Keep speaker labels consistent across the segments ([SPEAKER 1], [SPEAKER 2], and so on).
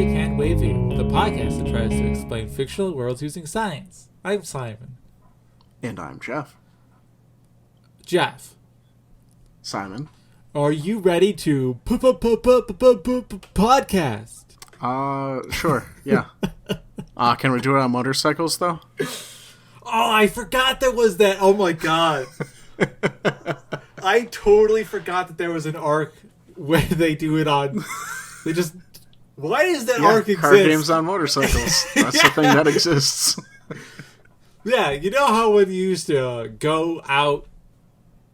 [SPEAKER 1] Pedantic Handwavium, the podcast that tries to explain fictional worlds using science. I'm Simon.
[SPEAKER 2] And I'm Jeff.
[SPEAKER 1] Jeff.
[SPEAKER 2] Simon.
[SPEAKER 1] Are you ready to podcast?
[SPEAKER 2] Sure, yeah. Can we do it on motorcycles, though?
[SPEAKER 1] Oh, I forgot there was that. Oh my god. I totally forgot that there was an arc where they do it on... They just... Why does that arc exist?
[SPEAKER 2] Card games on motorcycles. That's the thing that exists.
[SPEAKER 1] Yeah, you know how when you used to go out...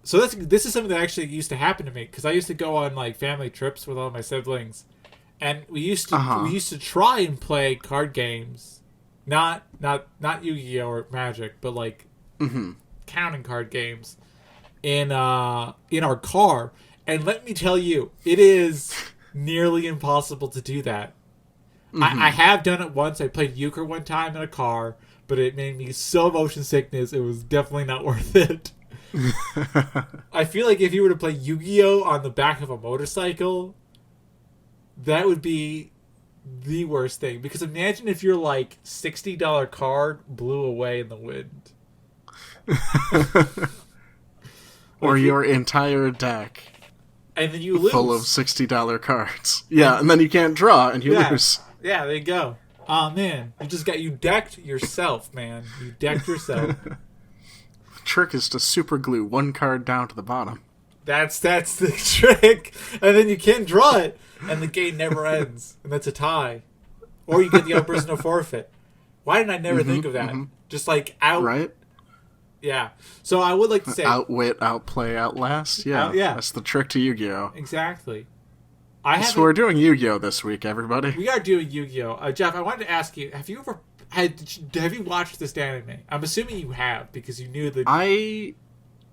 [SPEAKER 1] So this is something that actually used to happen to me, because I used to go on like family trips with all my siblings, and we used to try and play card games, not Yu-Gi-Oh or Magic, but like counting card games in our car. And let me tell you, it is nearly impossible to do that. I have done it once. I played euchre one time in a car, but it made me so motion sickness. It was definitely not worth it. I feel like if you were to play Yu-Gi-Oh on the back of a motorcycle, that would be the worst thing. Because imagine if your like $60 card blew away in the wind.
[SPEAKER 2] Or your entire deck.
[SPEAKER 1] And then you lose.
[SPEAKER 2] Full of $60 cards. Yeah, and then you can't draw and you lose.
[SPEAKER 1] Yeah, there you go. Oh man, you decked yourself, man. You decked yourself.
[SPEAKER 2] Trick is to super glue one card down to the bottom.
[SPEAKER 1] That's the trick. And then you can't draw it, and the game never ends, and that's a tie. Or you get the other person to forfeit. Why didn't I never think of that? Just like out.
[SPEAKER 2] Right?
[SPEAKER 1] Yeah. So I would like to say
[SPEAKER 2] outwit, outplay, outlast. Yeah. That's the trick to Yu-Gi-Oh.
[SPEAKER 1] Exactly.
[SPEAKER 2] So we're doing Yu-Gi-Oh this week, everybody.
[SPEAKER 1] We are doing Yu-Gi-Oh. Jeff, I wanted to ask you: have you watched this anime? I'm assuming you have because you knew the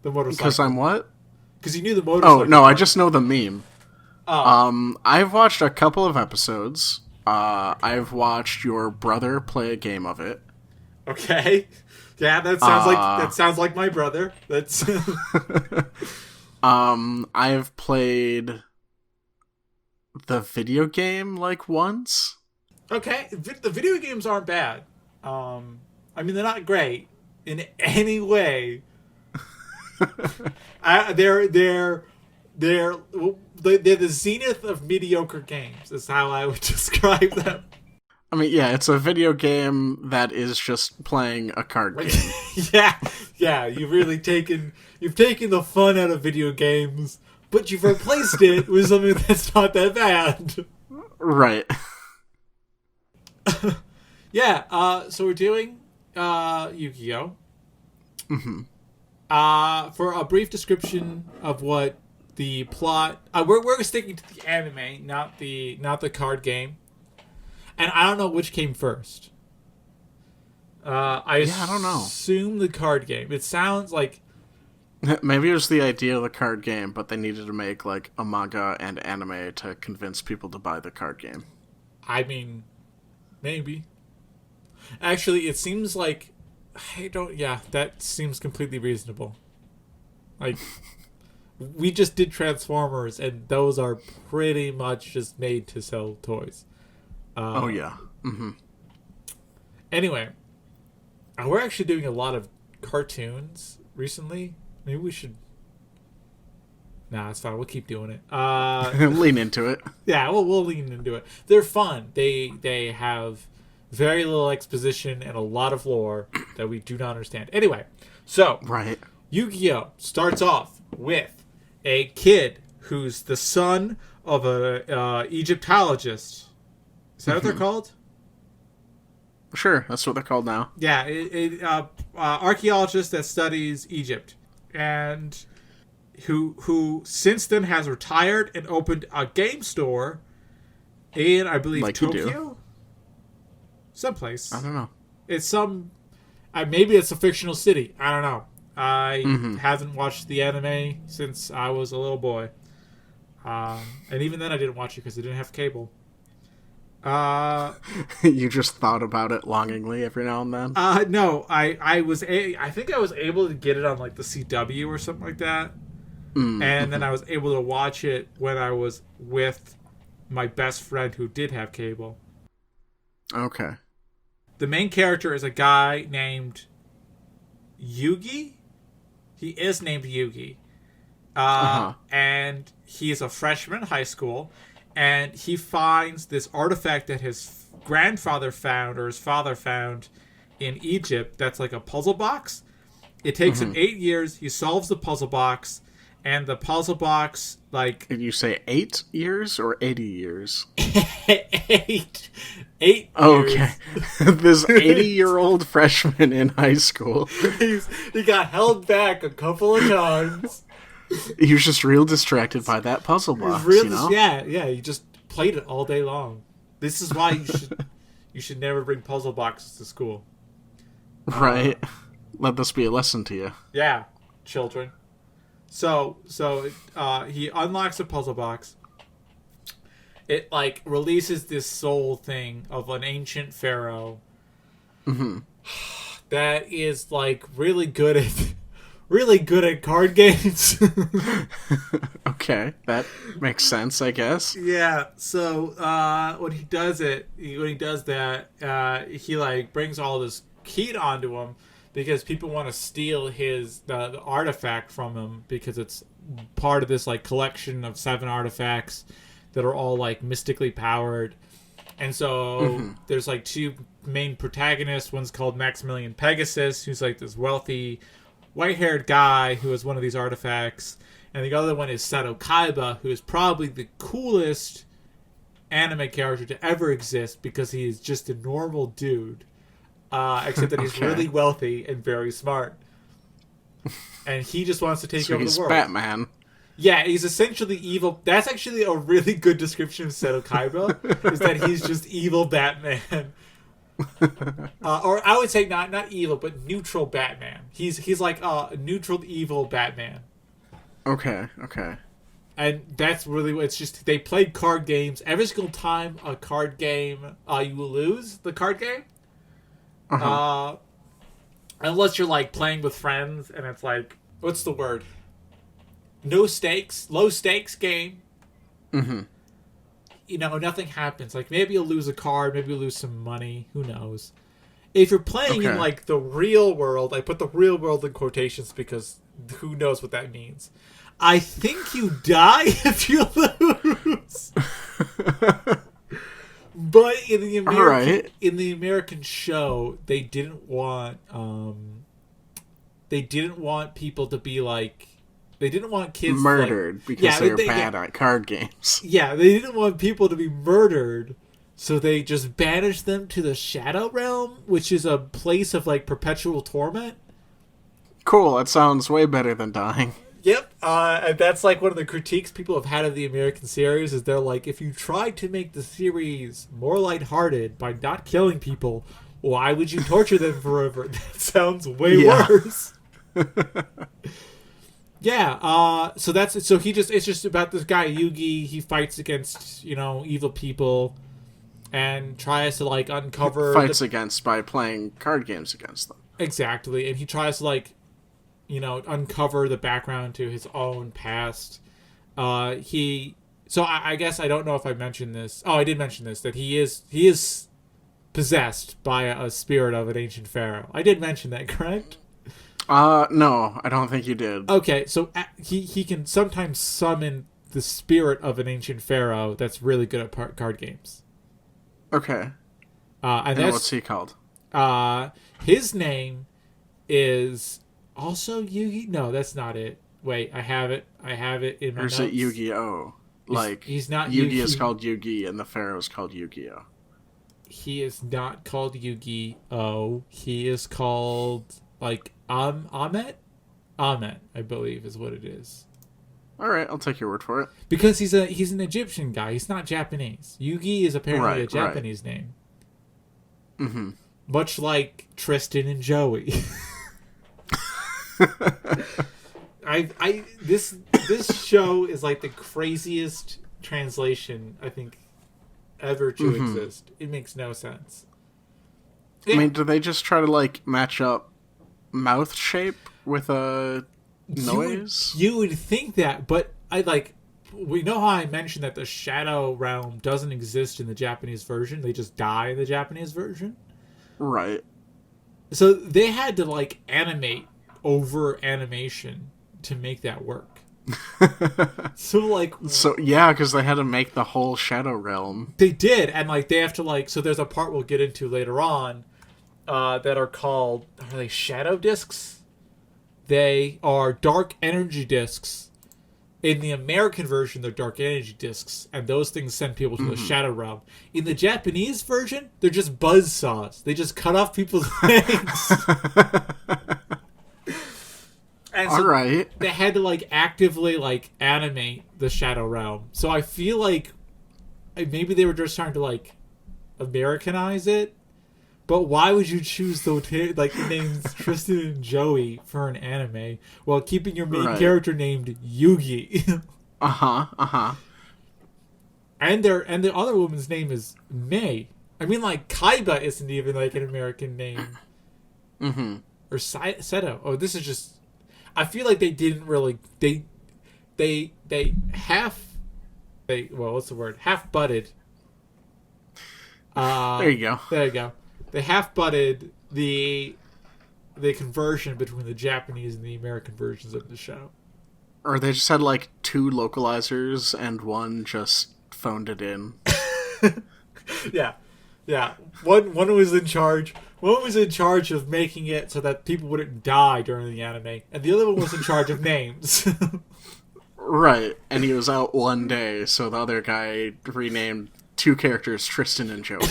[SPEAKER 1] motorcycle.
[SPEAKER 2] Because I'm what?
[SPEAKER 1] Because you knew the motorcycle.
[SPEAKER 2] Oh no, I just know the meme. Oh. I've watched a couple of episodes. I've watched your brother play a game of it.
[SPEAKER 1] Okay. Yeah, that sounds like my brother. That's.
[SPEAKER 2] I've played the video game like once.
[SPEAKER 1] Okay, the video games aren't bad. I mean, they're not great in any way. They're the zenith of mediocre games. Is how I would describe them.
[SPEAKER 2] I mean, yeah, it's a video game that is just playing a card game.
[SPEAKER 1] yeah. You've taken the fun out of video games, but you've replaced it with something that's not that bad.
[SPEAKER 2] Right.
[SPEAKER 1] Yeah, so we're doing Yu-Gi-Oh! For a brief description of what the plot... we're sticking to the anime, not the card game. And I don't know which came first. I
[SPEAKER 2] don't know.
[SPEAKER 1] Assume the card game. It sounds like...
[SPEAKER 2] Maybe it was the idea of the card game, but they needed to make like a manga and anime to convince people to buy the card game.
[SPEAKER 1] I mean, maybe. Actually, it seems like... that seems completely reasonable. Like, we just did Transformers, and those are pretty much just made to sell toys. Anyway, we're actually doing a lot of cartoons recently. Maybe we should... Nah, it's fine. We'll keep doing it.
[SPEAKER 2] Lean into it.
[SPEAKER 1] Yeah, we'll lean into it. They're fun. They have very little exposition and a lot of lore that we do not understand. Anyway, so
[SPEAKER 2] right.
[SPEAKER 1] Yu-Gi-Oh! Starts off with a kid who's the son of a Egyptologist. Is that what they're called?
[SPEAKER 2] Sure, that's what they're called now.
[SPEAKER 1] Yeah, archaeologist that studies Egypt, and who since then has retired and opened a game store in, I believe, like Tokyo? Someplace.
[SPEAKER 2] I don't know.
[SPEAKER 1] It's some... maybe it's a fictional city. I don't know. I haven't watched the anime since I was a little boy. And even then I didn't watch it because I didn't have cable.
[SPEAKER 2] You just thought about it longingly every now and then?
[SPEAKER 1] No, I think I was able to get it on like the CW or something like that. And then I was able to watch it when I was with my best friend who did have cable.
[SPEAKER 2] Okay.
[SPEAKER 1] The main character is a guy named Yugi. He is named Yugi.
[SPEAKER 2] Uh-huh.
[SPEAKER 1] And he's a freshman in high school, and he finds this artifact that his grandfather found, or his father found, in Egypt that's like a puzzle box. It takes him 8 years. He solves the puzzle box, and the puzzle box, like...
[SPEAKER 2] Did you say 8 years or 80 years?
[SPEAKER 1] 8 years.
[SPEAKER 2] Okay. This 80-year-old freshman in high school.
[SPEAKER 1] He got held back a couple of times.
[SPEAKER 2] He was just real distracted by that puzzle box,
[SPEAKER 1] Yeah, he just played it all day long. This is why you should never bring puzzle boxes to school.
[SPEAKER 2] Right. Let this be a lesson to you.
[SPEAKER 1] Yeah, children. So he unlocks a puzzle box. It like releases this soul thing of an ancient pharaoh that is like really good at card games.
[SPEAKER 2] Okay, that makes sense, I guess.
[SPEAKER 1] Yeah. So when he does that, he like brings all this heat onto him because people want to steal the artifact from him because it's part of this like collection of 7 artifacts that are all like mystically powered. And so there's like 2 main protagonists. One's called Maximilian Pegasus, who's like this wealthy white-haired guy who has one of these artifacts, and the other one is Seto Kaiba, who is probably the coolest anime character to ever exist because he is just a normal dude, except that he's really wealthy and very smart, and he just wants to take over the world.
[SPEAKER 2] He's Batman.
[SPEAKER 1] Yeah, he's essentially evil. That's actually a really good description of Seto Kaiba, is that he's just evil Batman. Or I would say not evil, but neutral Batman. He's like a neutral evil Batman.
[SPEAKER 2] Okay.
[SPEAKER 1] And that's really what it's just. They played card games. Every single time a card game, you will lose the card game. Unless you're like playing with friends and it's like, what's the word? Low stakes game. Nothing happens. Like, maybe you'll lose a card, maybe you'll lose some money. Who knows? If you're playing in, like, the real world, I put the real world in quotations because who knows what that means. I think you die if you lose. But in the American show, they didn't want people to be, like... They didn't want kids
[SPEAKER 2] murdered because they were bad at card games.
[SPEAKER 1] Yeah, they didn't want people to be murdered, so they just banished them to the Shadow Realm, which is a place of like perpetual torment.
[SPEAKER 2] Cool, that sounds way better than dying.
[SPEAKER 1] Yep, and that's like one of the critiques people have had of the American series is they're like, if you tried to make the series more lighthearted by not killing people, why would you torture them forever? That sounds way worse. Yeah, so it's just about this guy Yugi. He fights against, evil people and tries to like uncover
[SPEAKER 2] by playing card games against them.
[SPEAKER 1] Exactly. And he tries to like, uncover the background to his own past. I guess I don't know if I mentioned this. Oh, I did mention this, that he is possessed by a spirit of an ancient pharaoh. I did mention that, correct?
[SPEAKER 2] No, I don't think you did.
[SPEAKER 1] Okay, so he can sometimes summon the spirit of an ancient pharaoh that's really good at card games.
[SPEAKER 2] Okay.
[SPEAKER 1] And
[SPEAKER 2] what's he called?
[SPEAKER 1] His name is also Yugi. No, that's not it. Wait, I have it in my notes.
[SPEAKER 2] Or is it Yu-Gi-Oh?
[SPEAKER 1] He's not
[SPEAKER 2] Yugi is called Yugi, and the pharaoh is called Yu-Gi-Oh.
[SPEAKER 1] He is not called Yu-Gi-Oh. He is called like Ahmet, I believe, is what it is.
[SPEAKER 2] All right, I'll take your word for it.
[SPEAKER 1] Because he's an Egyptian guy. He's not Japanese. Yugi is apparently a Japanese name.
[SPEAKER 2] Mm-hmm.
[SPEAKER 1] Much like Tristan and Joey. This show is like the craziest translation I think ever to exist. It makes no sense.
[SPEAKER 2] I mean, do they just try to like match up mouth shape with a noise?
[SPEAKER 1] You would think that, but we know how I mentioned that the Shadow Realm doesn't exist in the Japanese version. They just die in the Japanese version.
[SPEAKER 2] Right.
[SPEAKER 1] So they had to like animate over animation to make that work.
[SPEAKER 2] So yeah, because they had to make the whole Shadow Realm.
[SPEAKER 1] They did, and like they have to like. So there's a part we'll get into later on that are called, are they shadow discs? They are dark energy discs. In the American version, they're dark energy discs, and those things send people to the Shadow Realm. In the Japanese version, they're just buzz saws. They just cut off people's legs. And so
[SPEAKER 2] all right.
[SPEAKER 1] they had to like actively like animate the Shadow Realm. So I feel like maybe they were just trying to like Americanize it. But why would you choose the names Tristan and Joey for an anime while keeping your main character named Yugi? And the other woman's name is Mei. I mean, like Kaiba isn't even like an American name. Or Seto. Oh, this is just. I feel like they didn't really what's the word? Half butted.
[SPEAKER 2] There you go.
[SPEAKER 1] There you go. They half-butted the conversion between the Japanese and the American versions of the show.
[SPEAKER 2] Or they just had like 2 localizers and one just phoned it in.
[SPEAKER 1] Yeah. One was in charge. One was in charge of making it so that people wouldn't die during the anime, and the other one was in charge of names.
[SPEAKER 2] Right, and he was out one day, so the other guy renamed 2 characters Tristan and Joey.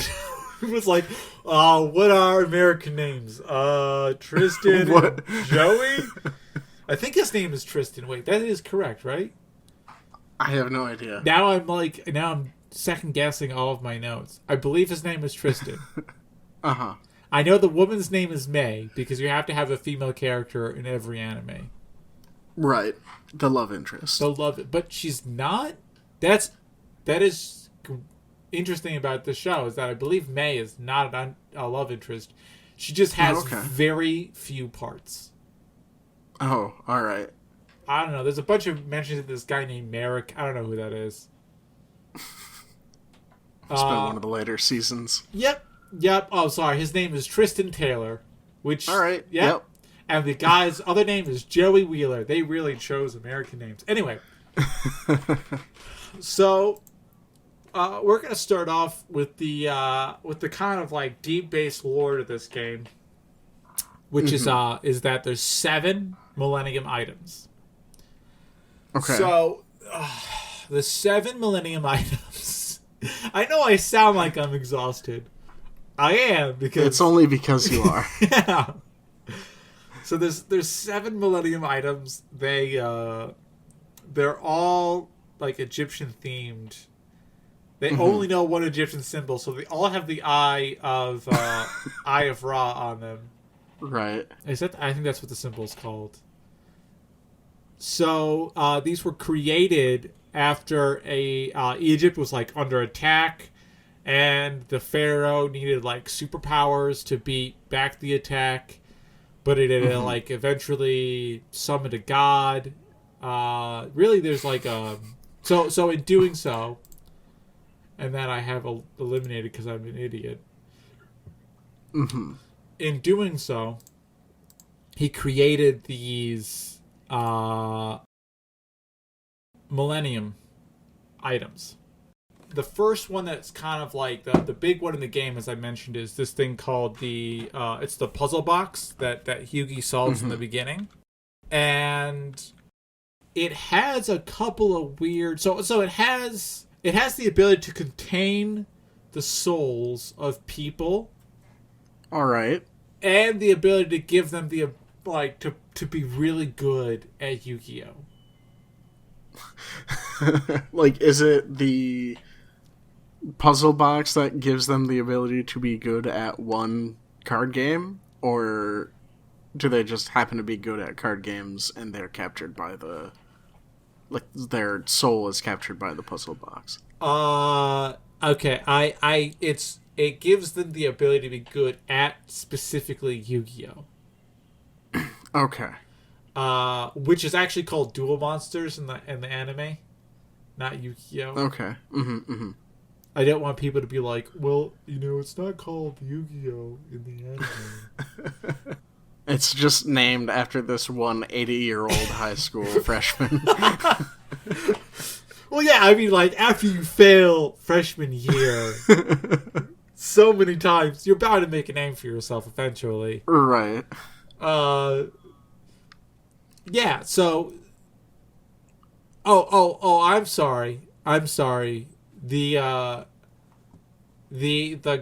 [SPEAKER 1] It was like, what are American names? Tristan and Joey? I think his name is Tristan. Wait, that is correct, right?
[SPEAKER 2] I have no idea.
[SPEAKER 1] Now I'm second guessing all of my notes. I believe his name is Tristan. I know the woman's name is Mei because you have to have a female character in every anime.
[SPEAKER 2] Right. The love interest.
[SPEAKER 1] But she's not. That is interesting about the show is that I believe Mei is not a love interest. She just has very few parts.
[SPEAKER 2] Oh, all right.
[SPEAKER 1] I don't know. There's a bunch of mentions of this guy named Merrick. I don't know who that is.
[SPEAKER 2] It's been one of the later seasons.
[SPEAKER 1] Yep. Oh, sorry. His name is Tristan Taylor. Which.
[SPEAKER 2] All right.
[SPEAKER 1] Yep. And the guy's other name is Joey Wheeler. They really chose American names. Anyway. So. We're gonna start off with the kind of like deep base lore of this game, which is that there's 7 Millennium items.
[SPEAKER 2] Okay.
[SPEAKER 1] So the 7 Millennium items. I know I sound like I'm exhausted. I am because
[SPEAKER 2] it's only because you are.
[SPEAKER 1] Yeah. So there's 7 Millennium items. They're all like Egyptian themed. They only know one Egyptian symbol, so they all have the eye of Ra on them.
[SPEAKER 2] Right.
[SPEAKER 1] I think that's what the symbol is called. So these were created after Egypt was like under attack, and the pharaoh needed like superpowers to beat back the attack, but it had like eventually summoned a god. Really, there's like so in doing so. And that I have eliminated because I'm an idiot. In doing so, he created these Millennium items. The first one that's kind of like the big one in the game, as I mentioned, is this thing called it's the puzzle box that Hyugi solves in the beginning. And it has a couple of weird... So it has the ability to contain the souls of people.
[SPEAKER 2] All right.
[SPEAKER 1] And the ability to give them the to be really good at Yu-Gi-Oh.
[SPEAKER 2] Like, is it the puzzle box that gives them the ability to be good at one card game, or do they just happen to be good at card games and they're captured by their soul is captured by the puzzle box?
[SPEAKER 1] Okay. It gives them the ability to be good at specifically Yu-Gi-Oh.
[SPEAKER 2] Okay.
[SPEAKER 1] Which is actually called Duel Monsters in the anime. not Yu-Gi-Oh.
[SPEAKER 2] Okay.
[SPEAKER 1] I don't want people to be like, well, it's not called Yu-Gi-Oh in the anime.
[SPEAKER 2] It's just named after this one 80-year-old high school freshman.
[SPEAKER 1] Well, yeah, I mean, like, after you fail freshman year so many times, you're bound to make a name for yourself eventually.
[SPEAKER 2] Right.
[SPEAKER 1] Yeah, so... Oh, I'm sorry. The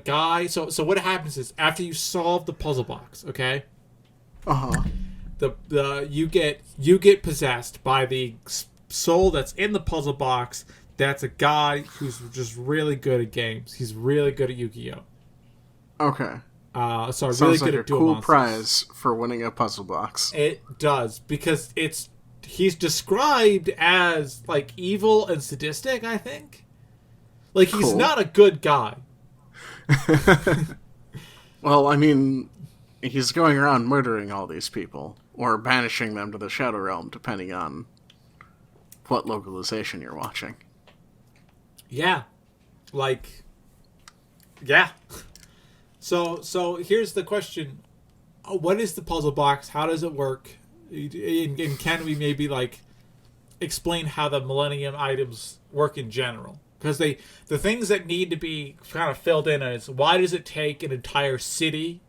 [SPEAKER 1] guy... So what happens is, after you solve the puzzle box, okay?
[SPEAKER 2] Uh-huh.
[SPEAKER 1] You get possessed by the soul that's in the puzzle box. That's a guy who's just really good at games. He's really good at Yu-Gi-Oh.
[SPEAKER 2] Okay.
[SPEAKER 1] So
[SPEAKER 2] Sounds
[SPEAKER 1] really
[SPEAKER 2] like
[SPEAKER 1] good
[SPEAKER 2] a
[SPEAKER 1] at dual
[SPEAKER 2] cool
[SPEAKER 1] monsters.
[SPEAKER 2] prize for winning a puzzle box.
[SPEAKER 1] It does, because he's described as like evil and sadistic, I think. Like, he's not a good guy.
[SPEAKER 2] Well, I mean, he's going around murdering all these people, or banishing them to the Shadow Realm, depending on what localization you're watching.
[SPEAKER 1] Yeah. Like, yeah. So here's the question. What is the puzzle box? How does it work? And can we maybe, like, explain how the Millennium items work in general? Because the things that need to be kind of filled in is, why does it take an entire city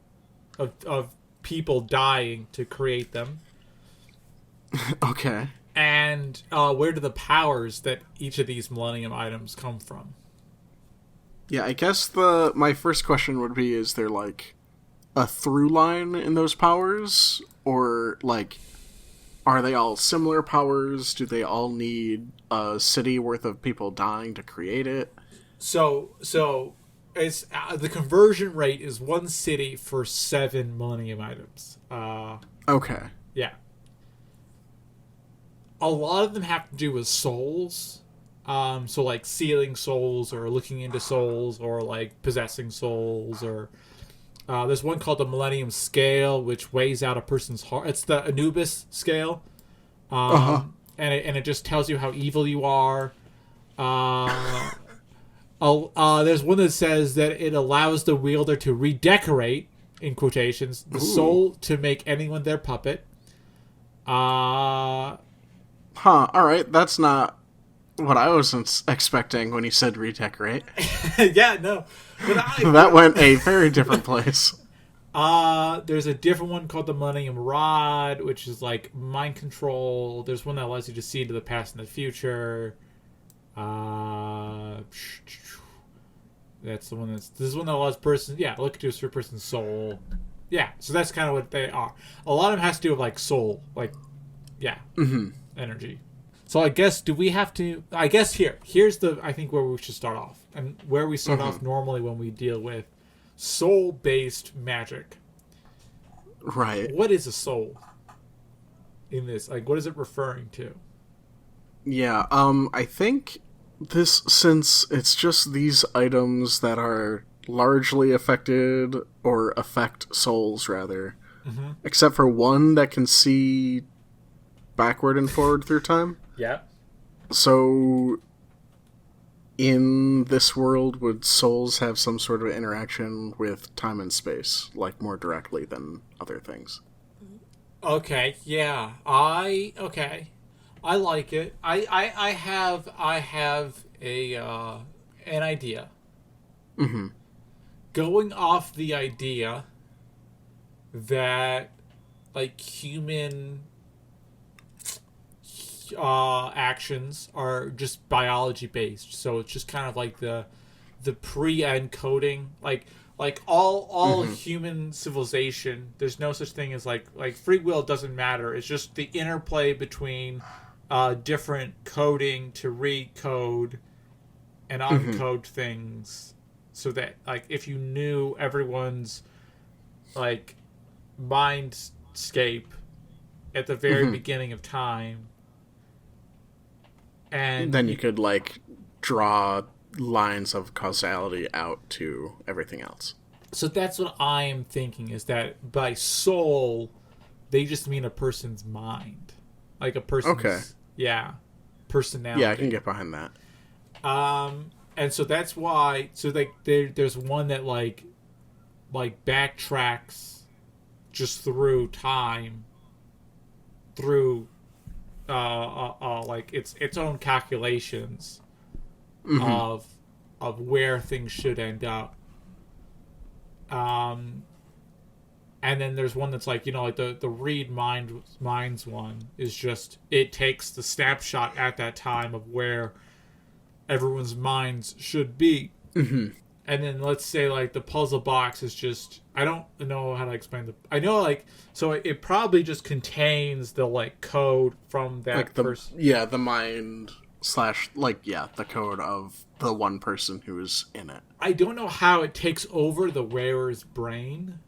[SPEAKER 1] of people dying to create them?
[SPEAKER 2] Okay.
[SPEAKER 1] And where do the powers that each of these Millennium items come from?
[SPEAKER 2] Yeah, I guess my first question would be, is there, like, a through line in those powers? Or, like, are they all similar powers? Do they all need a city worth of people dying to create it?
[SPEAKER 1] So it's the conversion rate is 1 city for 7 Millennium items.
[SPEAKER 2] Okay.
[SPEAKER 1] Yeah. A lot of them have to do with souls. So, like, sealing souls, or looking into souls, or, like, possessing souls, or... there's one called the Millennium Scale, which weighs out a person's heart. It's the Anubis scale. And it just tells you how evil you are. There's one that says that it allows the wielder to redecorate, in quotations, the soul to make anyone their puppet.
[SPEAKER 2] Alright, that's not what I was expecting when you said redecorate.
[SPEAKER 1] Yeah, no. But
[SPEAKER 2] that went a very different place.
[SPEAKER 1] There's a different one called the Millennium Rod, which is like mind control. There's one that allows you to see into the past and the future. That's the one this is one that allows look into a certain person's soul. Yeah, so that's kind of what they are. A lot of them has to do with, like, soul, like, energy. So I guess, do we have to... I guess here's I think where we should start off. And where we start off normally when we deal with soul-based magic.
[SPEAKER 2] Right.
[SPEAKER 1] What is a soul in this? Like, what is it referring to?
[SPEAKER 2] Yeah, I think since it's just these items that are largely affected, or affect souls, rather, except for one that can see backward and forward through time.
[SPEAKER 1] Yeah.
[SPEAKER 2] So, in this world, would souls have some sort of interaction with time and space, like, more directly than other things?
[SPEAKER 1] Okay, yeah. I like it. I have an idea.
[SPEAKER 2] Mm-hmm.
[SPEAKER 1] Going off the idea that, like, human actions are just biology based, so it's just kind of like the pre-encoding, like all human civilization. There's no such thing as like free will doesn't matter. It's just the interplay between different coding to recode and uncode things, so that, like, if you knew everyone's, like, mindscape at the very beginning of time, and
[SPEAKER 2] then you could, like, draw lines of causality out to everything else.
[SPEAKER 1] So that's what I am thinking, is that by soul, they just mean a person's mind. Like a person's...
[SPEAKER 2] Okay.
[SPEAKER 1] Yeah. Personality.
[SPEAKER 2] Yeah, I can get behind that.
[SPEAKER 1] And so that's why. So there's one that like backtracks just through time, through like its own calculations of where things should end up. And then there's one that's like, like the read minds one is just, it takes the snapshot at that time of where everyone's minds should be.
[SPEAKER 2] Mm-hmm.
[SPEAKER 1] And then let's say like the puzzle box is just, I don't know how to explain I know like, so it probably just contains the like code from that
[SPEAKER 2] like
[SPEAKER 1] person.
[SPEAKER 2] Yeah, the mind / like, yeah, the code of the one person who's in it.
[SPEAKER 1] I don't know how it takes over the wearer's brain.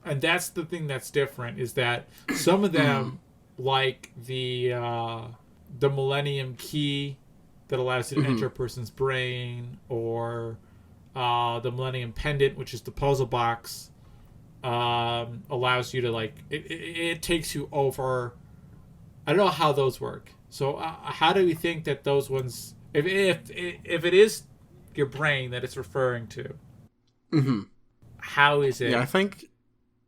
[SPEAKER 1] And that's the thing that's different, is that some of them, like the Millennium Key that allows you to enter a person's brain, or the Millennium Pendant, which is the puzzle box, allows you to, like, it takes you over. I don't know how those work. So how do we think that those ones, if it is your brain that it's referring to, how is it?
[SPEAKER 2] Yeah, I think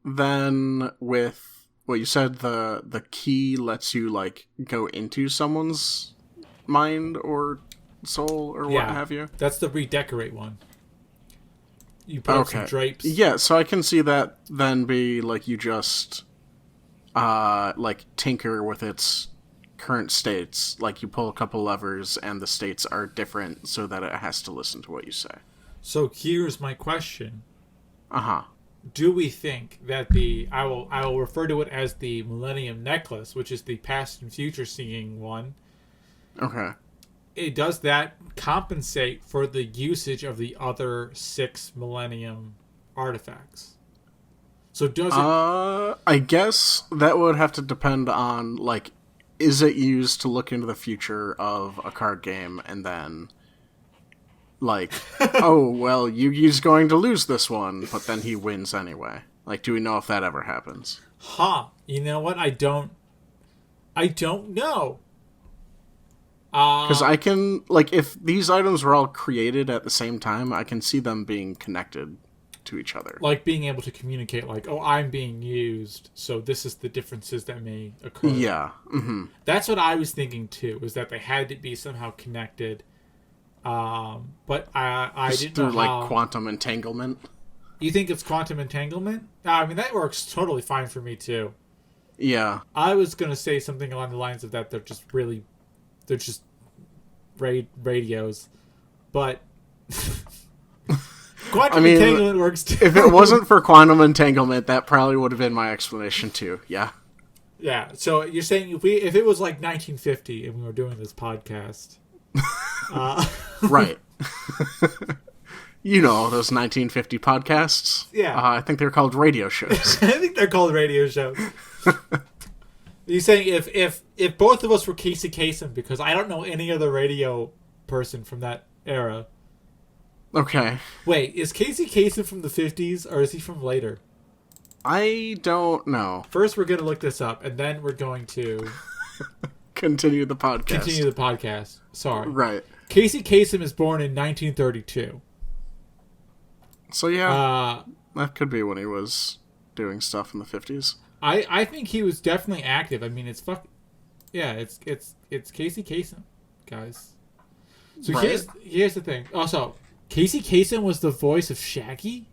[SPEAKER 2] then with what you said, the key lets you like go into someone's mind or soul or what have you.
[SPEAKER 1] That's the redecorate one. You put up some drapes.
[SPEAKER 2] Yeah, so I can see that then be like you just like tinker with its current states. Like you pull a couple levers and the states are different so that it has to listen to what you say.
[SPEAKER 1] So here's my question.
[SPEAKER 2] Uh-huh.
[SPEAKER 1] Do we think that I will refer to it as the Millennium Necklace, which is the past and future seeing one.
[SPEAKER 2] Okay.
[SPEAKER 1] Does that compensate for the usage of the other 6 Millennium artifacts? So does it...
[SPEAKER 2] I guess that would have to depend on, like, is it used to look into the future of a card game and then, like, oh, well, Yugi's going to lose this one, but then he wins anyway. Like, do we know if that ever happens?
[SPEAKER 1] You know what? I don't know.
[SPEAKER 2] Because I can, like, if these items were all created at the same time, I can see them being connected to each other.
[SPEAKER 1] Like being able to communicate, like, oh, I'm being used, so this is the differences that may occur.
[SPEAKER 2] Yeah. Mm-hmm.
[SPEAKER 1] That's what I was thinking, too, is that they had to be somehow connected. But I didn't know how...
[SPEAKER 2] like, quantum entanglement?
[SPEAKER 1] You think it's quantum entanglement? I mean, that works totally fine for me, too.
[SPEAKER 2] Yeah.
[SPEAKER 1] I was going to say something along the lines of that they're just radios. But quantum entanglement works too.
[SPEAKER 2] If it wasn't for quantum entanglement, that probably would have been my explanation too. Yeah.
[SPEAKER 1] Yeah. So you're saying if it was like 1950 and we were doing this podcast,
[SPEAKER 2] right? You know those 1950 podcasts.
[SPEAKER 1] Yeah.
[SPEAKER 2] I think they're called radio shows.
[SPEAKER 1] I think they're called radio shows. You're saying if both of us were Casey Kasem, because I don't know any other radio person from that era.
[SPEAKER 2] Okay.
[SPEAKER 1] Wait, is Casey Kasem from the 50s or is he from later?
[SPEAKER 2] I don't know.
[SPEAKER 1] First, we're going to look this up, and then we're going to
[SPEAKER 2] continue the podcast.
[SPEAKER 1] Sorry.
[SPEAKER 2] Right.
[SPEAKER 1] Casey Kasem is born in 1932.
[SPEAKER 2] So yeah, that could be when he was doing stuff in the 50s.
[SPEAKER 1] I think he was definitely active. I mean, it's Casey Kasem, guys. So
[SPEAKER 2] right.
[SPEAKER 1] here's the thing. Also, Casey Kasem was the voice of Shaggy.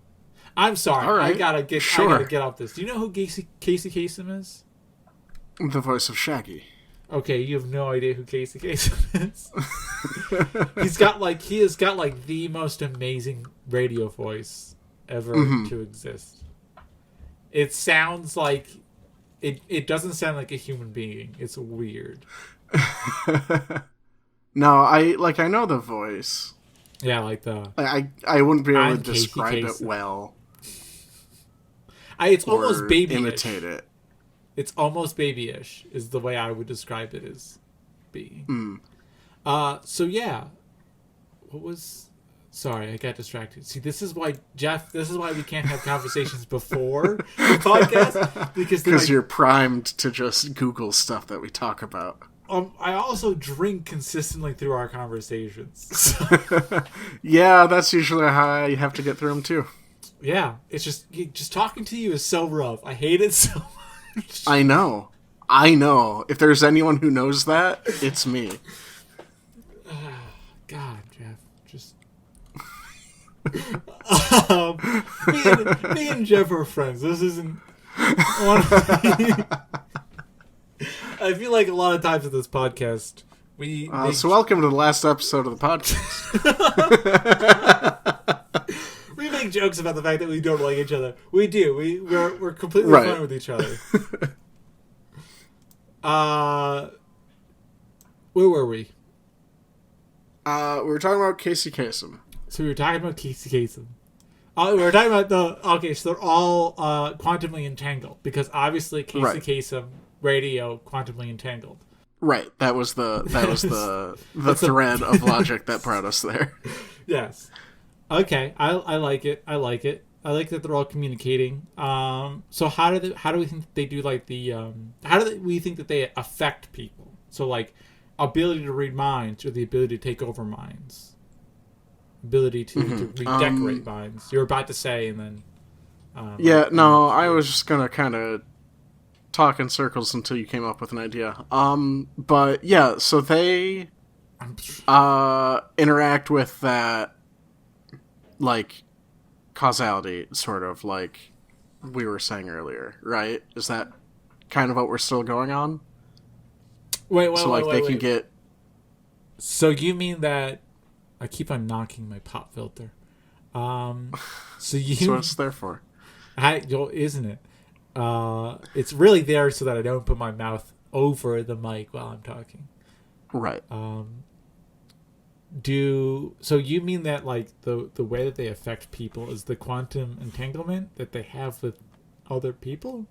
[SPEAKER 1] I'm sorry.
[SPEAKER 2] All right.
[SPEAKER 1] I gotta get off this. Do you know who Casey Kasem is?
[SPEAKER 2] The voice of Shaggy.
[SPEAKER 1] Okay, you have no idea who Casey Kasem is. He has got the most amazing radio voice ever to exist. It sounds like it doesn't sound like a human being. It's weird.
[SPEAKER 2] No, I know the voice.
[SPEAKER 1] Yeah, like the
[SPEAKER 2] I wouldn't be able to describe it well.
[SPEAKER 1] It's almost babyish.
[SPEAKER 2] Imitate it.
[SPEAKER 1] It's almost babyish is the way I would describe it as being. So yeah. Sorry, I got distracted. See, this is why, Jeff, we can't have conversations before the podcast. Because
[SPEAKER 2] you're primed to just Google stuff that we talk about.
[SPEAKER 1] I also drink consistently through our conversations.
[SPEAKER 2] Yeah, that's usually how you have to get through them too.
[SPEAKER 1] Yeah, it's just talking to you is so rough. I hate it so much.
[SPEAKER 2] I know. If there's anyone who knows that, it's me.
[SPEAKER 1] God, Jeff, just me and Jeff are friends. This isn't. I feel like a lot of times in this podcast,
[SPEAKER 2] so welcome to the last episode of the podcast.
[SPEAKER 1] We make jokes about the fact that we don't like each other. We do. We're completely fine with each other. Where were we?
[SPEAKER 2] We were talking about Casey Kasem.
[SPEAKER 1] So we were talking about Casey Kasem. We were talking about so they're all quantumly entangled because obviously Casey Kasem radio quantumly entangled. Right.
[SPEAKER 2] That was the thread of logic that brought us there.
[SPEAKER 1] Yes. Okay. I like it. I like that they're all communicating. So how do we think they do like we think that they affect people? So like ability to read minds or the ability to take over minds. Ability to redecorate minds. You're about to say and then
[SPEAKER 2] I was just gonna kind of talk in circles until you came up with an idea. But yeah, so they interact with that like causality, sort of like we were saying earlier, right? Is that kind of what we're still going on?
[SPEAKER 1] Wait,
[SPEAKER 2] they can get.
[SPEAKER 1] So you mean that I keep on knocking my pop filter? So
[SPEAKER 2] That's what it's there for.
[SPEAKER 1] Isn't it? It's really there so that I don't put my mouth over the mic while I'm talking.
[SPEAKER 2] Right.
[SPEAKER 1] So you mean that like the way that they affect people is the quantum entanglement that they have with other people?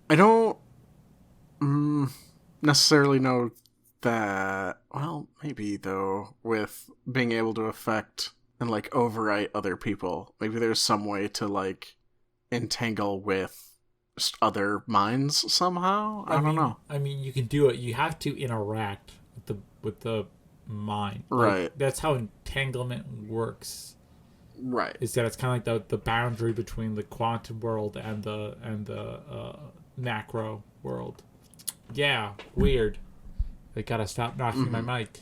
[SPEAKER 2] I don't necessarily know that. Well, maybe though, with being able to affect and like overwrite other people, maybe there's some way to like entangle with other minds somehow. I don't know.
[SPEAKER 1] I mean, you can do it. You have to interact with the mind.
[SPEAKER 2] Right.
[SPEAKER 1] Like, that's how entanglement works.
[SPEAKER 2] Right.
[SPEAKER 1] Is that it's kind of like the boundary between the quantum world and the macro world. Yeah, weird. I gotta stop knocking my mic.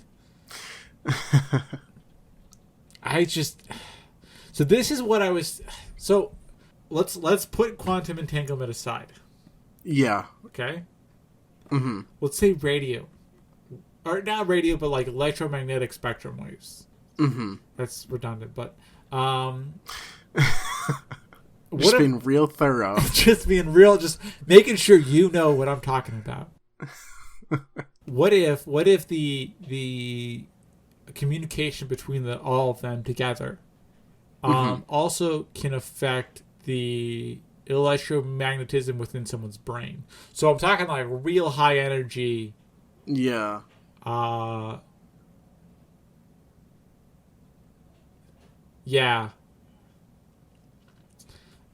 [SPEAKER 1] So this is what I was. So let's put quantum entanglement aside.
[SPEAKER 2] Yeah.
[SPEAKER 1] Okay.
[SPEAKER 2] Mm-hmm.
[SPEAKER 1] Let's say radio, or not radio, but like electromagnetic spectrum waves.
[SPEAKER 2] Mm-hmm.
[SPEAKER 1] That's redundant, but
[SPEAKER 2] just being real thorough.
[SPEAKER 1] Just being real, just making sure you know what I'm talking about. What if the communication between all of them together also can affect the electromagnetism within someone's brain? So I'm talking like real high energy.
[SPEAKER 2] Yeah.
[SPEAKER 1] Yeah.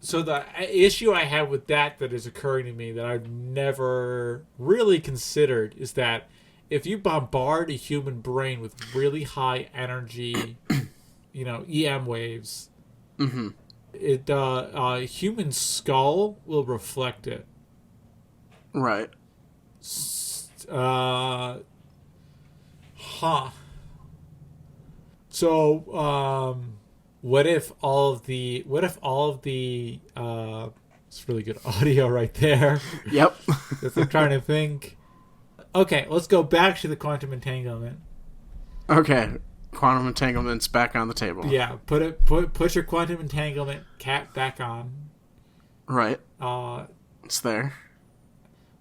[SPEAKER 1] So the issue I have with that is occurring to me that I've never really considered is that if you bombard a human brain with really high energy, EM waves, it human skull will reflect it.
[SPEAKER 2] Right.
[SPEAKER 1] So, what if all of the it's really good audio right there.
[SPEAKER 2] Yep.
[SPEAKER 1] I'm trying to think. Okay, let's go back to the quantum entanglement.
[SPEAKER 2] Okay. Quantum entanglement's back on the table.
[SPEAKER 1] Yeah, put your quantum entanglement cap back on.
[SPEAKER 2] Right. It's there.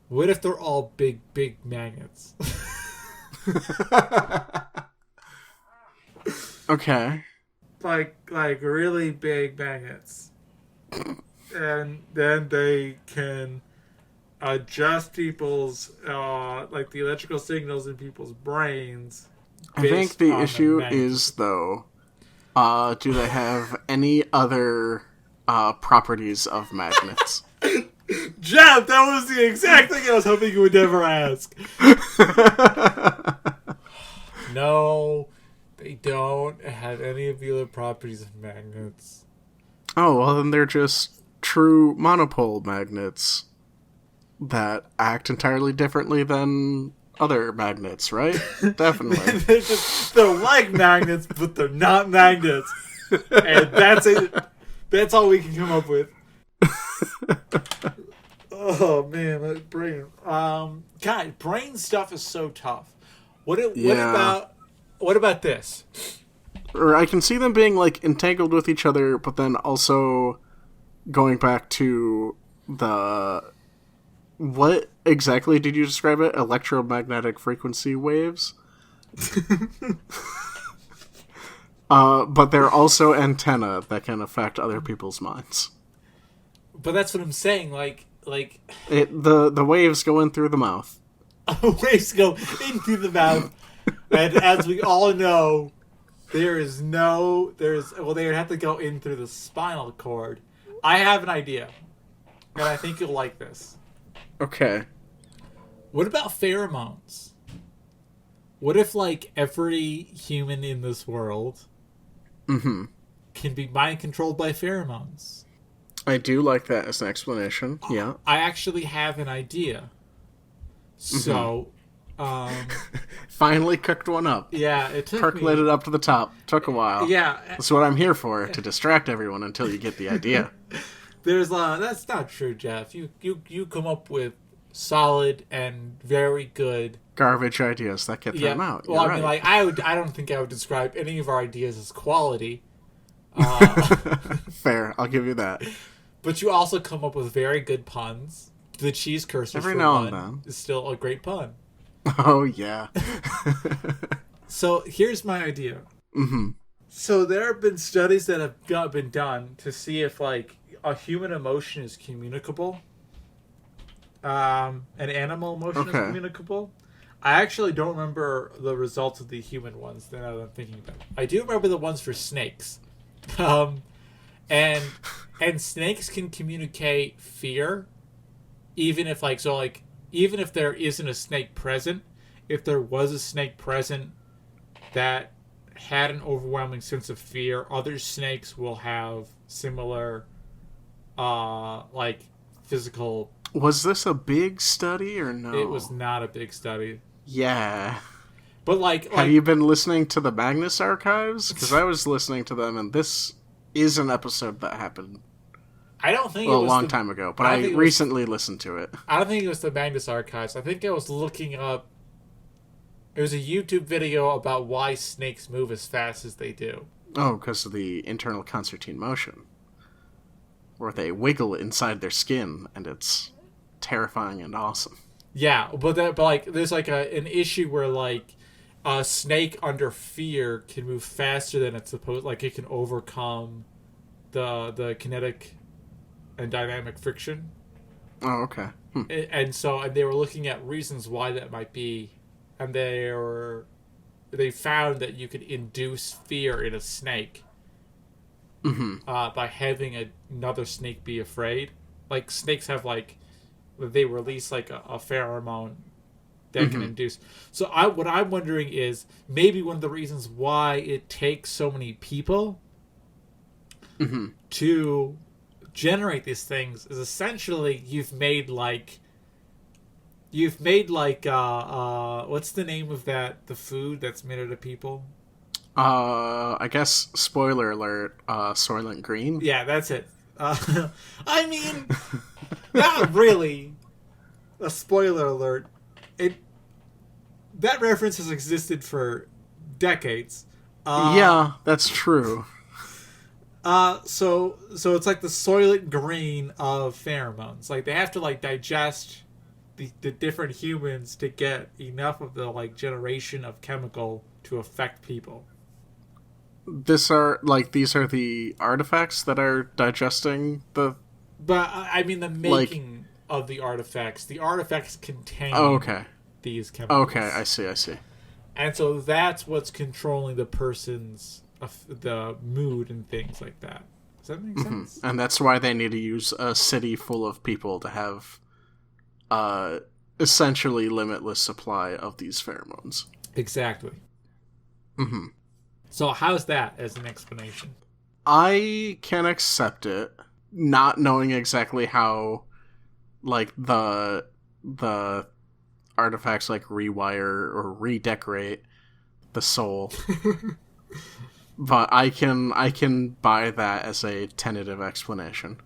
[SPEAKER 1] What if they're all big magnets?
[SPEAKER 2] Okay.
[SPEAKER 1] Like really big magnets. And then they can adjust people's like the electrical signals in people's brains.
[SPEAKER 2] I think the issue is though, do they have any other properties of magnets?
[SPEAKER 1] Jeff, that was the exact thing I was hoping you would never ask. No, they don't have any of the other properties of magnets.
[SPEAKER 2] Oh, well, then they're just true monopole magnets that act entirely differently than other magnets, right? Definitely.
[SPEAKER 1] They're like magnets, but they're not magnets. And that's it. That's all we can come up with. Oh man, that brain. God, brain stuff is so tough. What about this?
[SPEAKER 2] Or I can see them being like entangled with each other, but then also going back to the what exactly did you describe it? Electromagnetic frequency waves. But they're also antenna that can affect other people's minds.
[SPEAKER 1] But that's what I'm saying.
[SPEAKER 2] The waves go in through the mouth.
[SPEAKER 1] Waves go in through the mouth, and as we all know, they would have to go in through the spinal cord. I have an idea, and I think you'll like this.
[SPEAKER 2] Okay.
[SPEAKER 1] What about pheromones? What if every human in this world can be mind controlled by pheromones?
[SPEAKER 2] I do like that as an explanation. Yeah.
[SPEAKER 1] I actually have an idea. So,
[SPEAKER 2] finally cooked one up.
[SPEAKER 1] Yeah, it took
[SPEAKER 2] percolated up to the top. Took a while.
[SPEAKER 1] Yeah.
[SPEAKER 2] That's what I'm here for, to distract everyone until you get the idea.
[SPEAKER 1] That's not true, Jeff. You come up with solid and very good
[SPEAKER 2] garbage ideas that get thrown out.
[SPEAKER 1] Well,
[SPEAKER 2] You're right.
[SPEAKER 1] I don't think I would describe any of our ideas as quality.
[SPEAKER 2] Fair, I'll give you that.
[SPEAKER 1] But you also come up with very good puns. The cheese cursor
[SPEAKER 2] every now and then
[SPEAKER 1] is still a great pun.
[SPEAKER 2] Oh yeah.
[SPEAKER 1] So here's my idea. So there have been studies that have been done to see if a human emotion is communicable. An animal emotion is communicable. I actually don't remember the results of the human ones now that I'm thinking about it. I do remember the ones for snakes. And snakes can communicate fear, even if even if there isn't a snake present. If there was a snake present that had an overwhelming sense of fear, other snakes will have similar physical.
[SPEAKER 2] Was this a big study or no?
[SPEAKER 1] It was not a big study.
[SPEAKER 2] Yeah.
[SPEAKER 1] But
[SPEAKER 2] have you been listening to the Magnus archives? Because I was listening to them, and this is an episode that happened.
[SPEAKER 1] I don't think
[SPEAKER 2] a long time ago, but I recently listened to it.
[SPEAKER 1] I don't think it was the Magnus archives. I think I was looking up. It was a YouTube video about why snakes move as fast as they do.
[SPEAKER 2] Oh, because of the internal concertine motion, where they wiggle inside their skin, and it's terrifying and awesome.
[SPEAKER 1] Yeah, but there's an issue where a snake under fear can move faster than it's supposed. It can overcome the kinetic and dynamic friction.
[SPEAKER 2] Oh, okay.
[SPEAKER 1] And they were looking at reasons why that might be, and they found that you could induce fear in a snake by having another snake be afraid. Snakes have they release a pheromone that can induce. So what I'm wondering is maybe one of the reasons why it takes so many people to generate these things is essentially you've made what's the name of the food that's made out of people?
[SPEAKER 2] I guess spoiler alert, Soylent Green.
[SPEAKER 1] Yeah, that's it. I mean, not really a spoiler alert. That reference has existed for decades.
[SPEAKER 2] Yeah, that's true.
[SPEAKER 1] So it's like the Soylent Green of pheromones. They have to digest the different humans to get enough of the generation of chemical to affect people.
[SPEAKER 2] These are the artifacts that are digesting the.
[SPEAKER 1] But I mean the making of the artifacts. The artifacts contain.
[SPEAKER 2] Oh, okay.
[SPEAKER 1] These chemicals.
[SPEAKER 2] Okay, I see.
[SPEAKER 1] And so that's what's controlling the person's the mood and things like that. Does that make sense?
[SPEAKER 2] And that's why they need to use a city full of people to have essentially limitless supply of these pheromones.
[SPEAKER 1] Exactly.
[SPEAKER 2] Mm-hmm.
[SPEAKER 1] So how's that as an explanation?
[SPEAKER 2] I can accept it, not knowing exactly how, like, the artifacts, like, rewire or redecorate the soul. But I can buy that as a tentative explanation.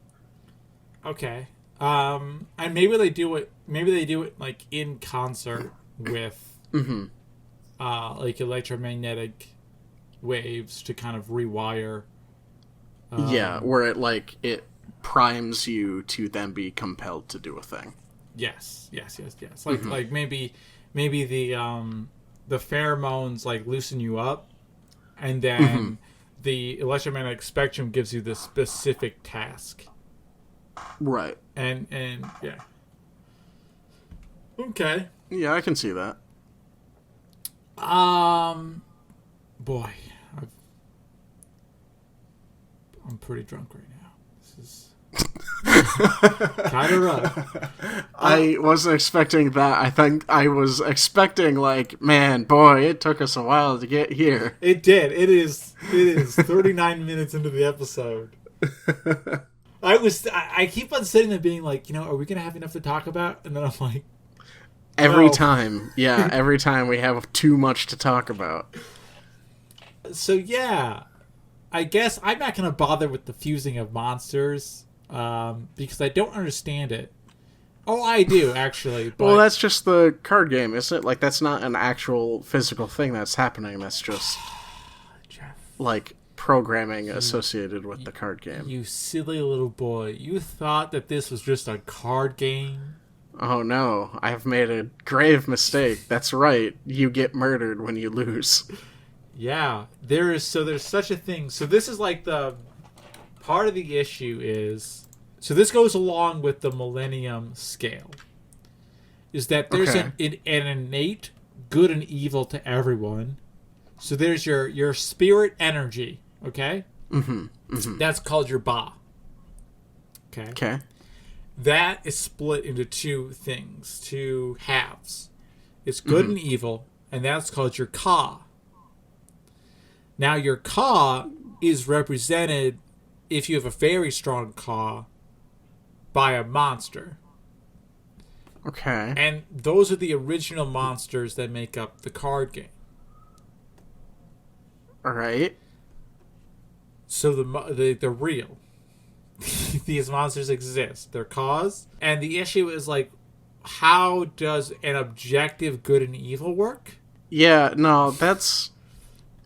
[SPEAKER 1] Okay. And maybe they do it. Maybe they do it like in concert with, like electromagnetic waves to kind of rewire.
[SPEAKER 2] Yeah, where it primes you to then be compelled to do a thing.
[SPEAKER 1] Yes. Like maybe the pheromones like loosen you up, and then the electromagnetic spectrum gives you the specific task.
[SPEAKER 2] Right.
[SPEAKER 1] And yeah. Okay.
[SPEAKER 2] Yeah, I can see that.
[SPEAKER 1] Boy, I'm pretty drunk right now. This is kind of rough.
[SPEAKER 2] I wasn't expecting that. I think I was expecting, like, man, boy, it took us a while to get here.
[SPEAKER 1] It did. It is 39 minutes into the episode. I keep on sitting there being like, are we going to have enough to talk about? And then I'm like,
[SPEAKER 2] every time we have too much to talk about.
[SPEAKER 1] So yeah, I guess I'm not going to bother with the fusing of monsters because I don't understand it. Oh, I do, actually. But...
[SPEAKER 2] Well, that's just the card game, isn't it? Like, that's not an actual physical thing that's happening. That's just,
[SPEAKER 1] Jeff,
[SPEAKER 2] like, programming associated with the card game.
[SPEAKER 1] You silly little boy. You thought that this was just a card game?
[SPEAKER 2] Oh, no. I've made a grave mistake. That's right. You get murdered when you lose.
[SPEAKER 1] Yeah. There's such a thing. So this is like the... Part of the issue is... So this goes along with the Millennium scale. Is that there's an innate good and evil to everyone. So there's your spirit energy, okay? That's called your Ba. Okay. That is split into two things, two halves. It's good and evil, and that's called your Ka. Now your Ka is represented, if you have a very strong Ka, by a monster.
[SPEAKER 2] Okay.
[SPEAKER 1] And those are the original monsters that make up the card game.
[SPEAKER 2] Alright.
[SPEAKER 1] So they're real. These monsters exist. They're cause. And the issue is, like, how does an objective good and evil work?
[SPEAKER 2] Yeah, no, that's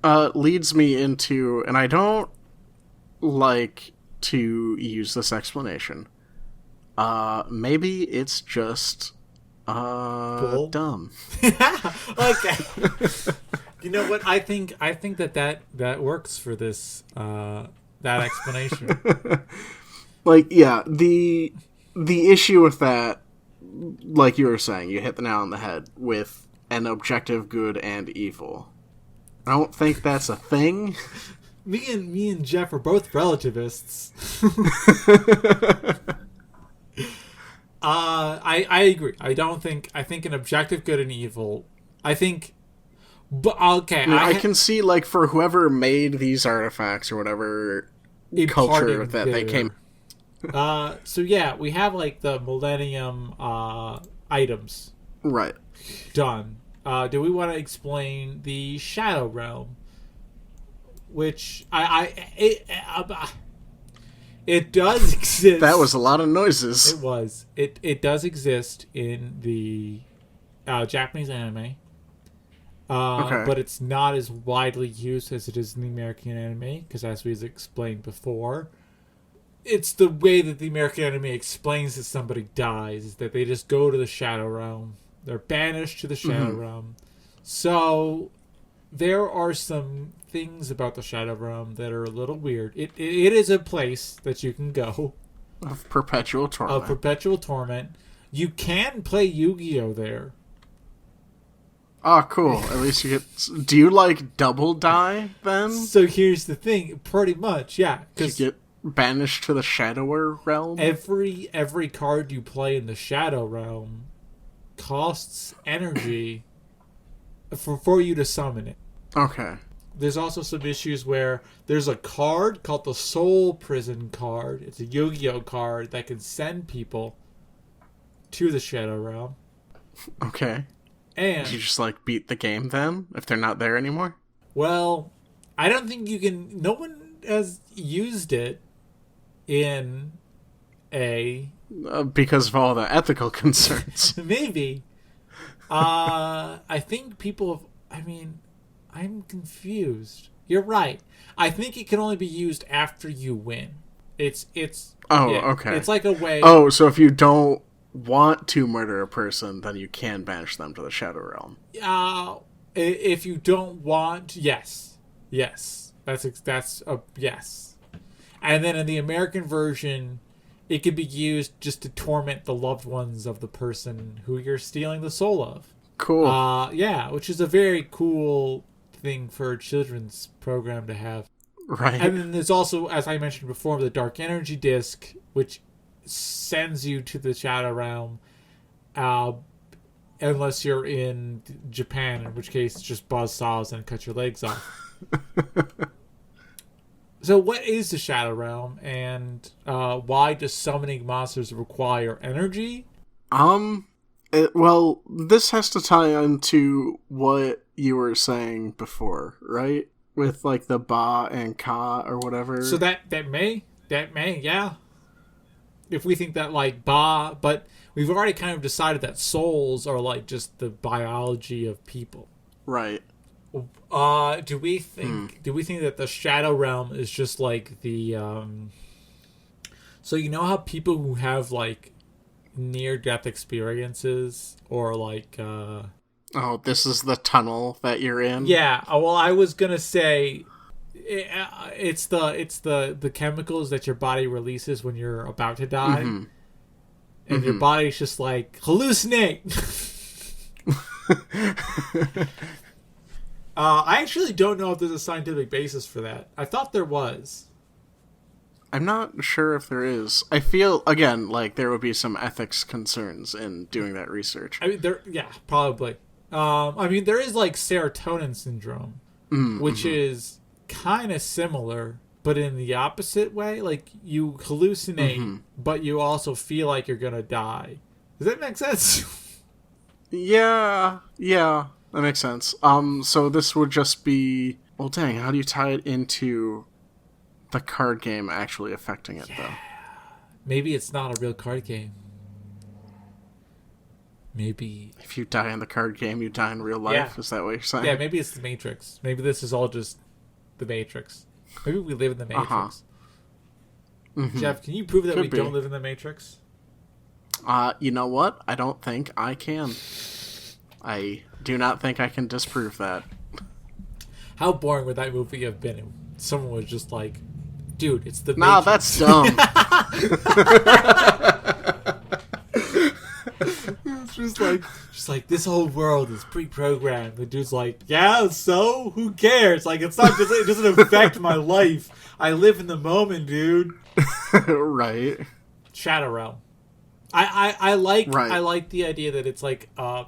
[SPEAKER 2] leads me into, and I don't like to use this explanation. Maybe it's just dumb.
[SPEAKER 1] Okay. You know what? I think that works for this that explanation.
[SPEAKER 2] Like, yeah, the issue with that, like you were saying, you hit the nail on the head with an objective good and evil. I don't think that's a thing.
[SPEAKER 1] Me and Jeff are both relativists. I agree. I think an objective good and evil. But okay,
[SPEAKER 2] I can see, like, for whoever made these artifacts or whatever culture that they came.
[SPEAKER 1] So yeah, we have like the Millennium items.
[SPEAKER 2] Right.
[SPEAKER 1] Done. Do we want to explain the Shadow Realm? Which it does exist.
[SPEAKER 2] That was a lot of noises.
[SPEAKER 1] It was. It does exist in the Japanese anime. But it's not as widely used as it is in the American anime, because as we've explained before, it's the way that the American anime explains that somebody dies, is that they just go to the Shadow Realm. They're banished to the Shadow Realm. So there are some things about the Shadow Realm that are a little weird. It is a place that you can go.
[SPEAKER 2] Of perpetual torment.
[SPEAKER 1] You can play Yu-Gi-Oh! There.
[SPEAKER 2] Oh, cool. At least you get... Do you, like, double die, then?
[SPEAKER 1] So here's the thing. Pretty much, yeah.
[SPEAKER 2] You get banished to the Shadower realm?
[SPEAKER 1] Every card you play in the Shadow Realm costs energy for you to summon it.
[SPEAKER 2] Okay.
[SPEAKER 1] There's also some issues where there's a card called the Soul Prison card. It's a Yu-Gi-Oh card that can send people to the Shadow Realm.
[SPEAKER 2] Okay.
[SPEAKER 1] And
[SPEAKER 2] you just like beat the game then if they're not there anymore?
[SPEAKER 1] Well, I don't think you can. No one has used it in a
[SPEAKER 2] because of all the ethical concerns.
[SPEAKER 1] maybe. I think people have. I mean, I'm confused. You're right. I think it can only be used after you win. It's.
[SPEAKER 2] Oh,
[SPEAKER 1] yeah,
[SPEAKER 2] okay.
[SPEAKER 1] It's like a way.
[SPEAKER 2] Oh, so if you don't want to murder a person, then you can banish them to the Shadow Realm.
[SPEAKER 1] If you don't want, yes. That's a yes. And then in the American version, it could be used just to torment the loved ones of the person who you're stealing the soul of.
[SPEAKER 2] Cool.
[SPEAKER 1] Yeah, which is a very cool thing for a children's program to have.
[SPEAKER 2] Right.
[SPEAKER 1] And then there's also, as I mentioned before, the Dark Energy Disc, which sends you to the Shadow Realm, unless you're in Japan, in which case it's just buzzsaws and cut your legs off. So what is the Shadow Realm, and why does summoning monsters require energy?
[SPEAKER 2] Well, this has to tie into what you were saying before, right? With like the Ba and Ka or whatever.
[SPEAKER 1] So that may, yeah. If we think that like Ba, but we've already kind of decided that souls are like just the biology of people.
[SPEAKER 2] Right.
[SPEAKER 1] Do we think that the Shadow Realm is just like the so you know how people who have like near death experiences or like
[SPEAKER 2] oh, this is the tunnel that you're in?
[SPEAKER 1] Yeah, well I was going to say it's the chemicals that your body releases when you're about to die. Mm-hmm. And your body's just like hallucinate. I actually don't know if there's a scientific basis for that. I thought there was.
[SPEAKER 2] I'm not sure if there is. I feel, again, like there would be some ethics concerns in doing that research.
[SPEAKER 1] I mean, probably. I mean, there is like serotonin syndrome, which is kind of similar, but in the opposite way. Like, you hallucinate, but you also feel like you're going to die. Does that make sense?
[SPEAKER 2] Yeah. That makes sense. So this would just be... Well, dang, how do you tie it into the card game actually affecting it, though?
[SPEAKER 1] Maybe it's not a real card game. Maybe...
[SPEAKER 2] If you die in the card game, you die in real life? Yeah. Is that what you're saying?
[SPEAKER 1] Yeah, maybe it's the Matrix. Maybe this is all just the Matrix. Maybe we live in the Matrix. Jeff, can you prove that we don't live in the Matrix?
[SPEAKER 2] You know what? I don't think I can. I do not think I can disprove that.
[SPEAKER 1] How boring would that movie have been if someone was just like, dude, it's the
[SPEAKER 2] Nah,
[SPEAKER 1] Matrix.
[SPEAKER 2] That's dumb.
[SPEAKER 1] It's just like this whole world is pre-programmed. The dude's like, yeah, so who cares? Like, it doesn't affect my life. I live in the moment, dude.
[SPEAKER 2] Right.
[SPEAKER 1] Shadow Realm. I like the idea that it's like a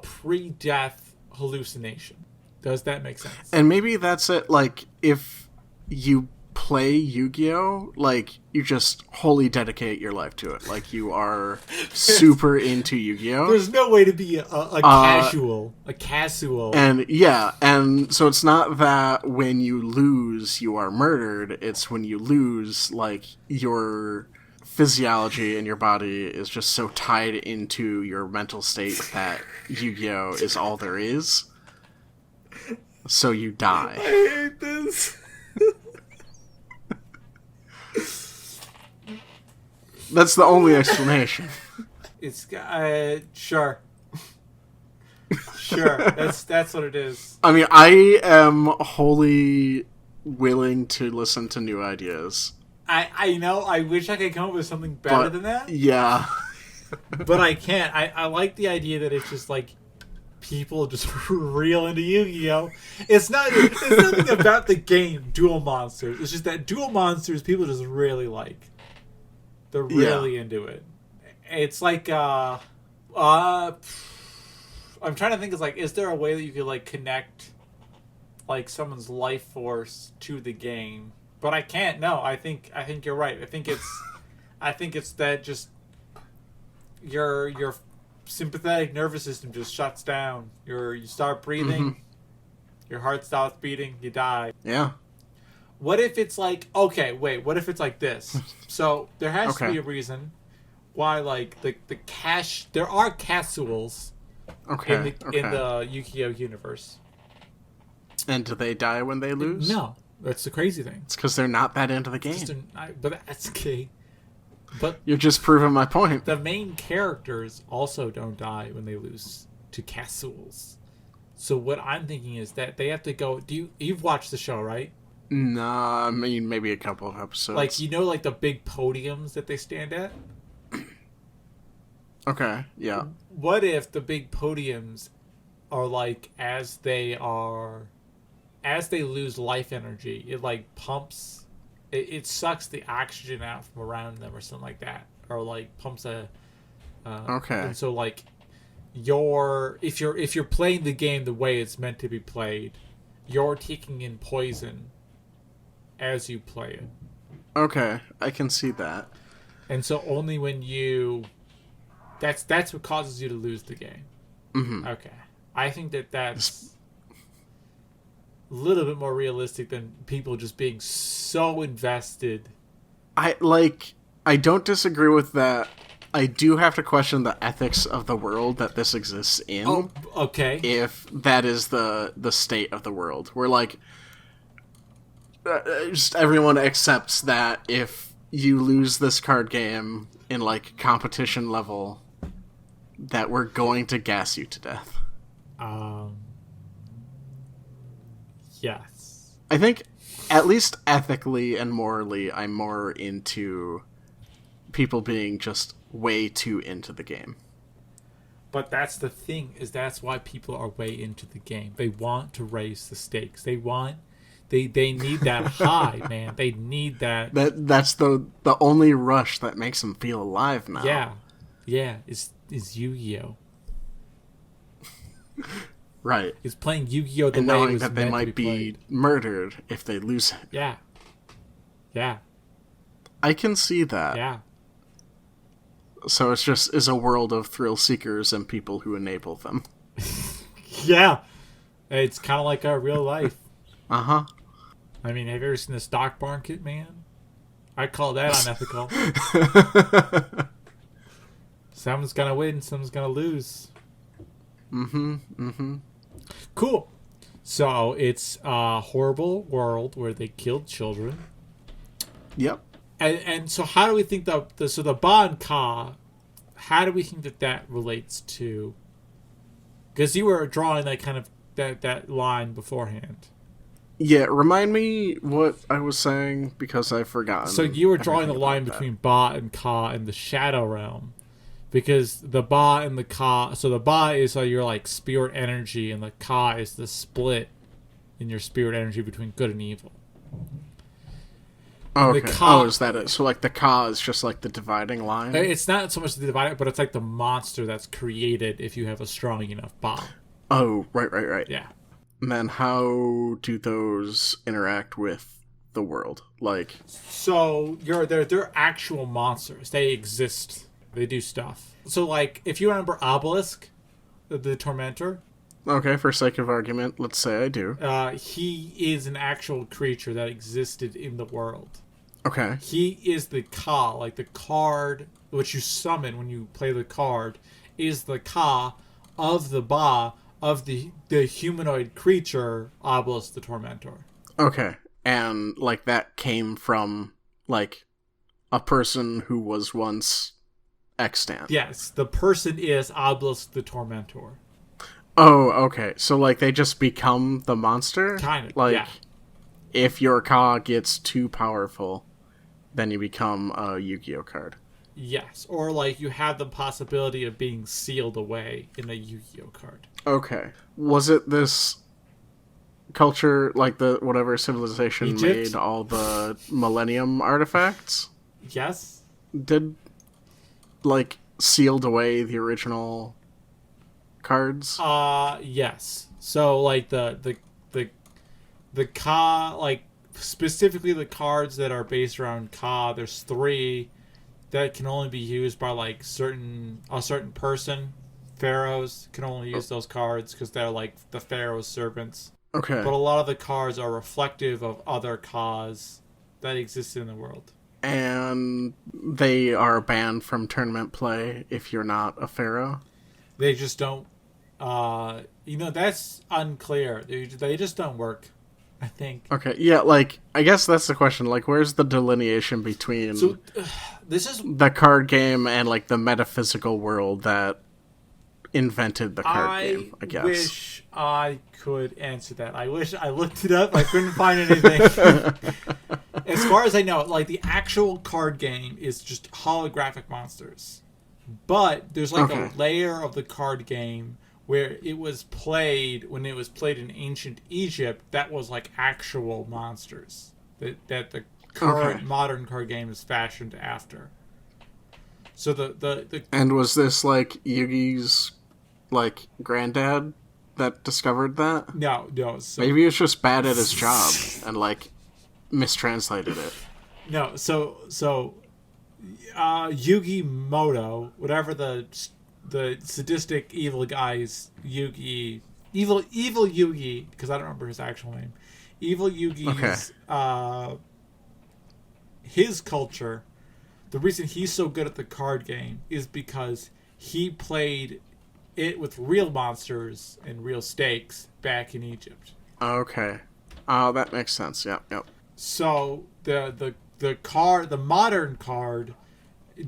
[SPEAKER 1] pre-death hallucination. Does that make sense?
[SPEAKER 2] And maybe that's it. Like, if you play Yu-Gi-Oh, like, you just wholly dedicate your life to it. Like, you are super into Yu-Gi-Oh.
[SPEAKER 1] There's no way to be a casual.
[SPEAKER 2] And, yeah, and so it's not that when you lose, you are murdered. It's when you lose, like, your physiology in your body is just so tied into your mental state that Yu-Gi-Oh is all there is. So you die.
[SPEAKER 1] I hate this.
[SPEAKER 2] That's the only explanation.
[SPEAKER 1] It's sure. That's what it is.
[SPEAKER 2] I mean, I am wholly willing to listen to new ideas.
[SPEAKER 1] I wish I could come up with something better than that.
[SPEAKER 2] Yeah.
[SPEAKER 1] But I can't. I like the idea that it's just like people just real into Yu-Gi-Oh. It's nothing about the game Duel Monsters. It's just that Duel Monsters people just really like. They're really into it. It's like I'm trying to think. It's like, is there a way that you could like connect like someone's life force to the game? But I can't. No, I think you're right. I think it's that just your sympathetic nervous system just shuts down. You start breathing, your heart stops beating, you die.
[SPEAKER 2] Yeah.
[SPEAKER 1] What if it's like, okay, wait, what if it's like this? So there has to be a reason why, like, the cash, there are casuals in the Yu-Gi-Oh universe.
[SPEAKER 2] And do they die when they lose?
[SPEAKER 1] No, that's the crazy thing.
[SPEAKER 2] It's because they're not that into the game.
[SPEAKER 1] But that's okay. But
[SPEAKER 2] you're just proving my point.
[SPEAKER 1] The main characters also don't die when they lose to casuals. So what I'm thinking is that they have to go. You've watched the show, right?
[SPEAKER 2] Nah, I mean maybe a couple of episodes.
[SPEAKER 1] Like, like the big podiums that they stand at?
[SPEAKER 2] Okay, yeah.
[SPEAKER 1] What if the big podiums are like as they lose life energy, it like pumps, it sucks the oxygen out from around them or something like that, or like pumps
[SPEAKER 2] okay.
[SPEAKER 1] And so like if you're playing the game the way it's meant to be played, you're taking in poison as you play it.
[SPEAKER 2] Okay, I can see that.
[SPEAKER 1] And so only when that's what causes you to lose the game.
[SPEAKER 2] Mm-hmm.
[SPEAKER 1] Okay. I think that's a little bit more realistic than people just being so invested.
[SPEAKER 2] I don't disagree with that. I do have to question the ethics of the world that this exists in.
[SPEAKER 1] Oh, okay.
[SPEAKER 2] If that is the state of the world. Where, like, just everyone accepts that if you lose this card game in, like, competition level, that we're going to gas you to death.
[SPEAKER 1] Yes.
[SPEAKER 2] I think, at least ethically and morally, I'm more into people being just way too into the game.
[SPEAKER 1] But that's the thing, is that's why people are way into the game. They want to raise the stakes. They need that high, man. They need that.
[SPEAKER 2] That's the only rush that makes them feel alive now.
[SPEAKER 1] Yeah. Is Yu-Gi-Oh.
[SPEAKER 2] Right.
[SPEAKER 1] Is playing Yu-Gi-Oh the
[SPEAKER 2] and
[SPEAKER 1] way it
[SPEAKER 2] knowing
[SPEAKER 1] was
[SPEAKER 2] that they might be murdered if they lose it.
[SPEAKER 1] Yeah.
[SPEAKER 2] I can see that.
[SPEAKER 1] Yeah.
[SPEAKER 2] So it's just is a world of thrill seekers and people who enable them.
[SPEAKER 1] Yeah. It's kind of like our real life.
[SPEAKER 2] Uh-huh.
[SPEAKER 1] I mean, have you ever seen the stock market, man? I call that unethical. Someone's gonna win, someone's gonna lose.
[SPEAKER 2] Mm-hmm.
[SPEAKER 1] Cool. So it's a horrible world where they killed children.
[SPEAKER 2] Yep.
[SPEAKER 1] And so how do we think the Ba and Ka, how do we think that relates to? Because you were drawing that kind of that line beforehand.
[SPEAKER 2] Yeah, remind me what I was saying because I've forgotten.
[SPEAKER 1] So you were drawing the line between Ba and Ka in the Shadow Realm. Because the Ba and the Ka, so the Ba is your like spirit energy, and the Ka is the split in your spirit energy between good and evil.
[SPEAKER 2] Oh, okay. Is that it? So like the Ka is just like the dividing line?
[SPEAKER 1] It's not so much the dividing, but it's like the monster that's created if you have a strong enough Ba.
[SPEAKER 2] Oh, right.
[SPEAKER 1] Yeah.
[SPEAKER 2] And then how do those interact with the world? Like,
[SPEAKER 1] so they're actual monsters. They exist. They do stuff. So, like, if you remember Obelisk, the Tormentor.
[SPEAKER 2] Okay, for sake of argument, let's say I do.
[SPEAKER 1] He is an actual creature that existed in the world.
[SPEAKER 2] Okay.
[SPEAKER 1] He is the Ka, like the card which you summon when you play the card, is the Ka of the Ba of the humanoid creature Obelisk the Tormentor.
[SPEAKER 2] Okay, and, like, that came from, like, a person who was once extant.
[SPEAKER 1] Yes, the person is Obelisk the Tormentor.
[SPEAKER 2] Oh, okay. So, like, they just become the monster?
[SPEAKER 1] Kind of,
[SPEAKER 2] like,
[SPEAKER 1] yeah.
[SPEAKER 2] If your Ka gets too powerful, then you become a Yu-Gi-Oh card.
[SPEAKER 1] Yes, or, like, you have the possibility of being sealed away in a Yu-Gi-Oh card.
[SPEAKER 2] Okay. Was it this culture, like the whatever civilization
[SPEAKER 1] Egypt?
[SPEAKER 2] made all the Millennium artifacts?
[SPEAKER 1] Yes.
[SPEAKER 2] Did, like, sealed away the original cards?
[SPEAKER 1] Yes. So like the Ka, like specifically the cards that are based around Ka, there's three that can only be used by like a certain person. Pharaohs can only use those cards because they're like the Pharaoh's servants.
[SPEAKER 2] Okay.
[SPEAKER 1] But a lot of the cards are reflective of other Kas that exist in the world.
[SPEAKER 2] And they are banned from tournament play if you're not a pharaoh?
[SPEAKER 1] They just don't. That's unclear. They just don't work, I think.
[SPEAKER 2] Okay, yeah, like, I guess that's the question. Like, where's the delineation between
[SPEAKER 1] So, this is
[SPEAKER 2] the card game and, like, the metaphysical world that invented the card game, I guess?
[SPEAKER 1] wish I could answer that. I wish I looked it up. I couldn't find anything. As far as I know, like the actual card game is just holographic monsters. But there's like a layer of the card game where it was played when it was played in ancient Egypt that was like actual monsters that the current modern card game is fashioned after. So the
[SPEAKER 2] And was this like Yugi's like granddad that discovered that?
[SPEAKER 1] no. So,
[SPEAKER 2] Maybe he was just bad at his job and like mistranslated it.
[SPEAKER 1] No, Yugi Moto, whatever the sadistic evil guy's evil Yugi, because I don't remember his actual name. Evil Yugi's his culture. The reason he's so good at the card game is because he played it with real monsters and real stakes back in Egypt.
[SPEAKER 2] Okay. Oh, that makes sense. Yep.
[SPEAKER 1] So the modern card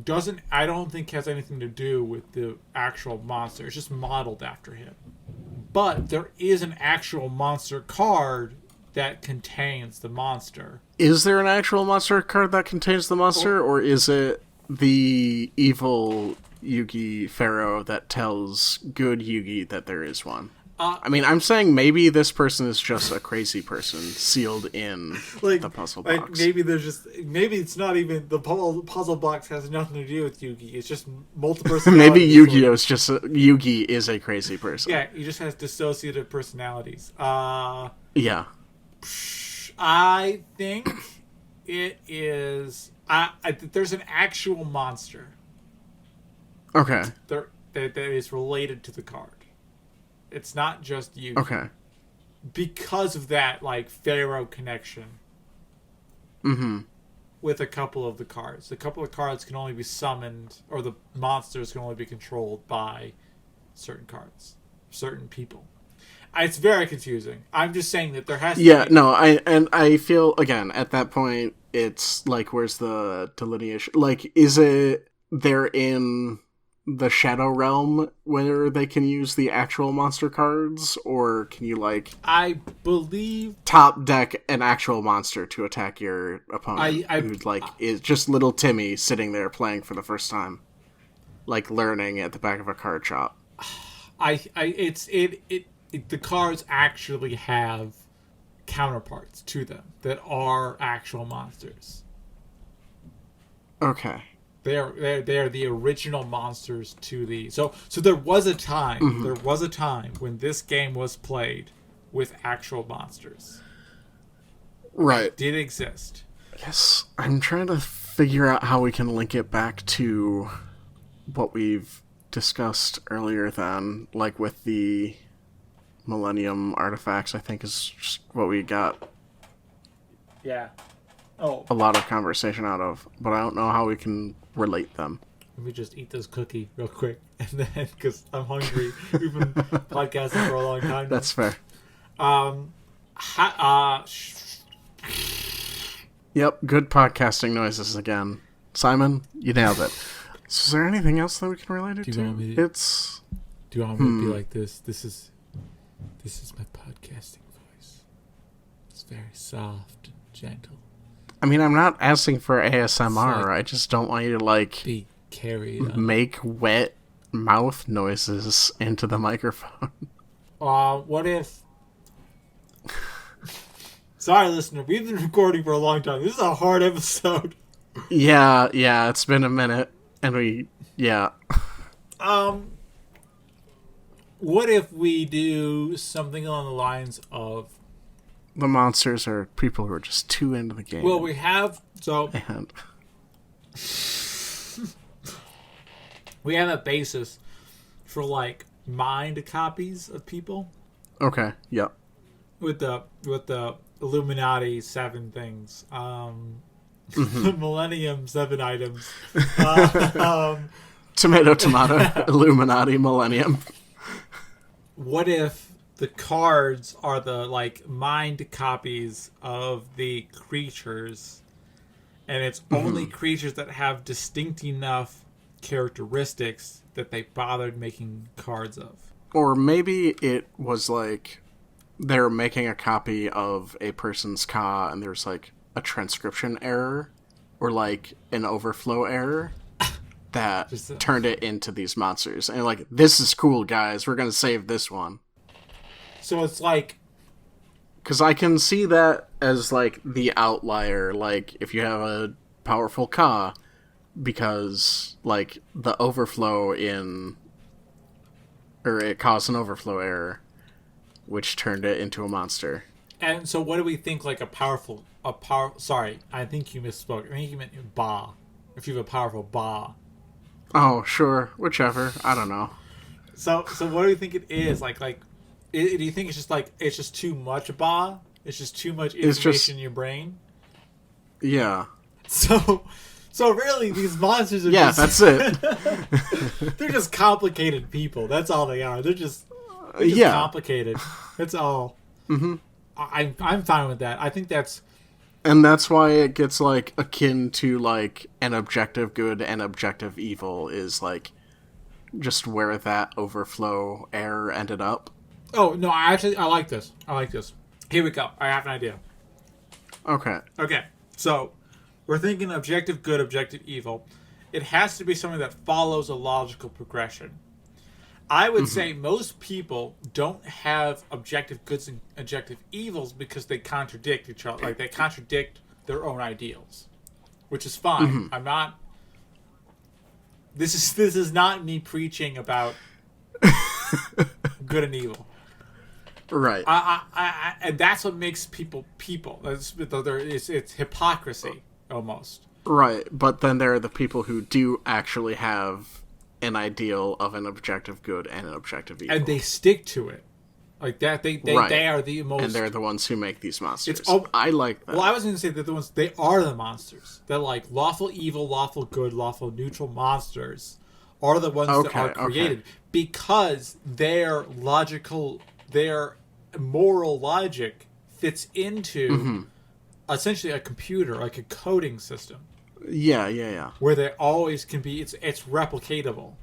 [SPEAKER 1] doesn't, I don't think, has anything to do with the actual monster. It's just modeled after him. But there is an actual monster card that contains the monster.
[SPEAKER 2] Is there an actual monster card that contains the monster, or is it the evil Yugi Pharaoh that tells good Yugi that there is one? I mean, I'm saying maybe this person is just a crazy person sealed in the puzzle box.
[SPEAKER 1] Maybe it's not even the puzzle box has nothing to do with Yugi. It's just multiple personalities.
[SPEAKER 2] Maybe Yugi is a crazy person.
[SPEAKER 1] Yeah, he just has dissociative personalities.
[SPEAKER 2] Yeah.
[SPEAKER 1] I think it is. There's an actual monster.
[SPEAKER 2] Okay.
[SPEAKER 1] That is related to the card. It's not just Yugi.
[SPEAKER 2] Okay.
[SPEAKER 1] Because of that, like, Pharaoh connection.
[SPEAKER 2] Mm-hmm.
[SPEAKER 1] With a couple of the cards. A couple of cards can only be summoned, or the monsters can only be controlled by certain cards. Certain people. It's very confusing. I'm just saying that there has to be...
[SPEAKER 2] Yeah, no, I feel, again, at that point, it's, like, where's the delineation? Like, is it they're in the Shadow Realm where they can use the actual monster cards, or can you, like...
[SPEAKER 1] I believe...
[SPEAKER 2] top deck an actual monster to attack your opponent, who's, like, is just little Timmy sitting there playing for the first time. Like, learning at the back of a card shop.
[SPEAKER 1] The cards actually have counterparts to them that are actual monsters.
[SPEAKER 2] Okay.
[SPEAKER 1] They are the original monsters to the so there was a time when this game was played with actual monsters.
[SPEAKER 2] Right.
[SPEAKER 1] It did exist.
[SPEAKER 2] Yes. I'm trying to figure out how we can link it back to what we've discussed earlier then, like with the Millennium artifacts, I think is just what we got
[SPEAKER 1] Yeah. Oh.
[SPEAKER 2] a lot of conversation out of, but I don't know how we can relate them.
[SPEAKER 1] Let me just eat this cookie real quick, and then because I'm hungry. We've been podcasting for a long time now.
[SPEAKER 2] That's fair. Yep, good podcasting noises again. Simon, you nailed it. So is there anything else that we can relate it to?
[SPEAKER 1] Do you want me to be like this? This is my podcasting voice. It's very soft and gentle.
[SPEAKER 2] I mean, I'm not asking for ASMR.
[SPEAKER 1] Like,
[SPEAKER 2] I just don't want you to, like,
[SPEAKER 1] be carried on.
[SPEAKER 2] make wet mouth noises into the microphone.
[SPEAKER 1] What if... Sorry, listener. We've been recording for a long time. This is a hard episode.
[SPEAKER 2] Yeah, it's been a minute. And yeah.
[SPEAKER 1] What if we do something along the lines of...
[SPEAKER 2] The monsters are people who are just too into the game.
[SPEAKER 1] Well, we have... So...
[SPEAKER 2] And...
[SPEAKER 1] we have a basis for, like, mind copies of people.
[SPEAKER 2] Okay, yep.
[SPEAKER 1] With the Illuminati 7 things. Millennium 7 items.
[SPEAKER 2] Tomato, Illuminati, Millennium.
[SPEAKER 1] What if the cards are the, like, mind copies of the creatures, and it's only creatures that have distinct enough characteristics that they bothered making cards of?
[SPEAKER 2] Or maybe it was like they're making a copy of a person's Ka and there's like a transcription error or like an overflow error that turned it into these monsters. And like, this is cool, guys. We're going to save this one.
[SPEAKER 1] So it's like...
[SPEAKER 2] Because I can see that as like the outlier. Like if you have a powerful Ka, because like the overflow in... Or it caused an overflow error, which turned it into a monster.
[SPEAKER 1] And so what do we think, like, sorry, I think you misspoke. I think you meant Ba. If you have a powerful Ba.
[SPEAKER 2] Oh, sure. Whichever. I don't know.
[SPEAKER 1] So what do you think it is? Like, do you think it's just too much Ba? It's just too much information in your brain?
[SPEAKER 2] Yeah.
[SPEAKER 1] So really, these monsters are
[SPEAKER 2] that's it.
[SPEAKER 1] They're just complicated people. That's all they are. They're just complicated. That's all. Mm-hmm. I'm fine with that. I think that's...
[SPEAKER 2] And that's why it gets, like, akin to, like, an objective good and objective evil is, like, just where that overflow error ended up.
[SPEAKER 1] Oh, no, I like this. Here we go. I have an idea.
[SPEAKER 2] Okay.
[SPEAKER 1] So... we're thinking objective good, objective evil. It has to be something that follows a logical progression. I would say most people don't have objective goods and objective evils because they contradict each other. Like, they contradict their own ideals. Which is fine. I'm not... This is not me preaching about good and evil.
[SPEAKER 2] Right.
[SPEAKER 1] And that's what makes people. It's hypocrisy. Almost.
[SPEAKER 2] Right, but then there are the people who do actually have an ideal of an objective good and an objective evil.
[SPEAKER 1] And they stick to it. Like that, they are the most...
[SPEAKER 2] And they're the ones who make these monsters. I like that.
[SPEAKER 1] Well, I was going to say that they are the monsters. They're like lawful evil, lawful good, lawful neutral monsters are the ones that are created. Because their moral logic fits into... essentially a computer, like a coding system.
[SPEAKER 2] Yeah.
[SPEAKER 1] Where they always can be, it's replicatable.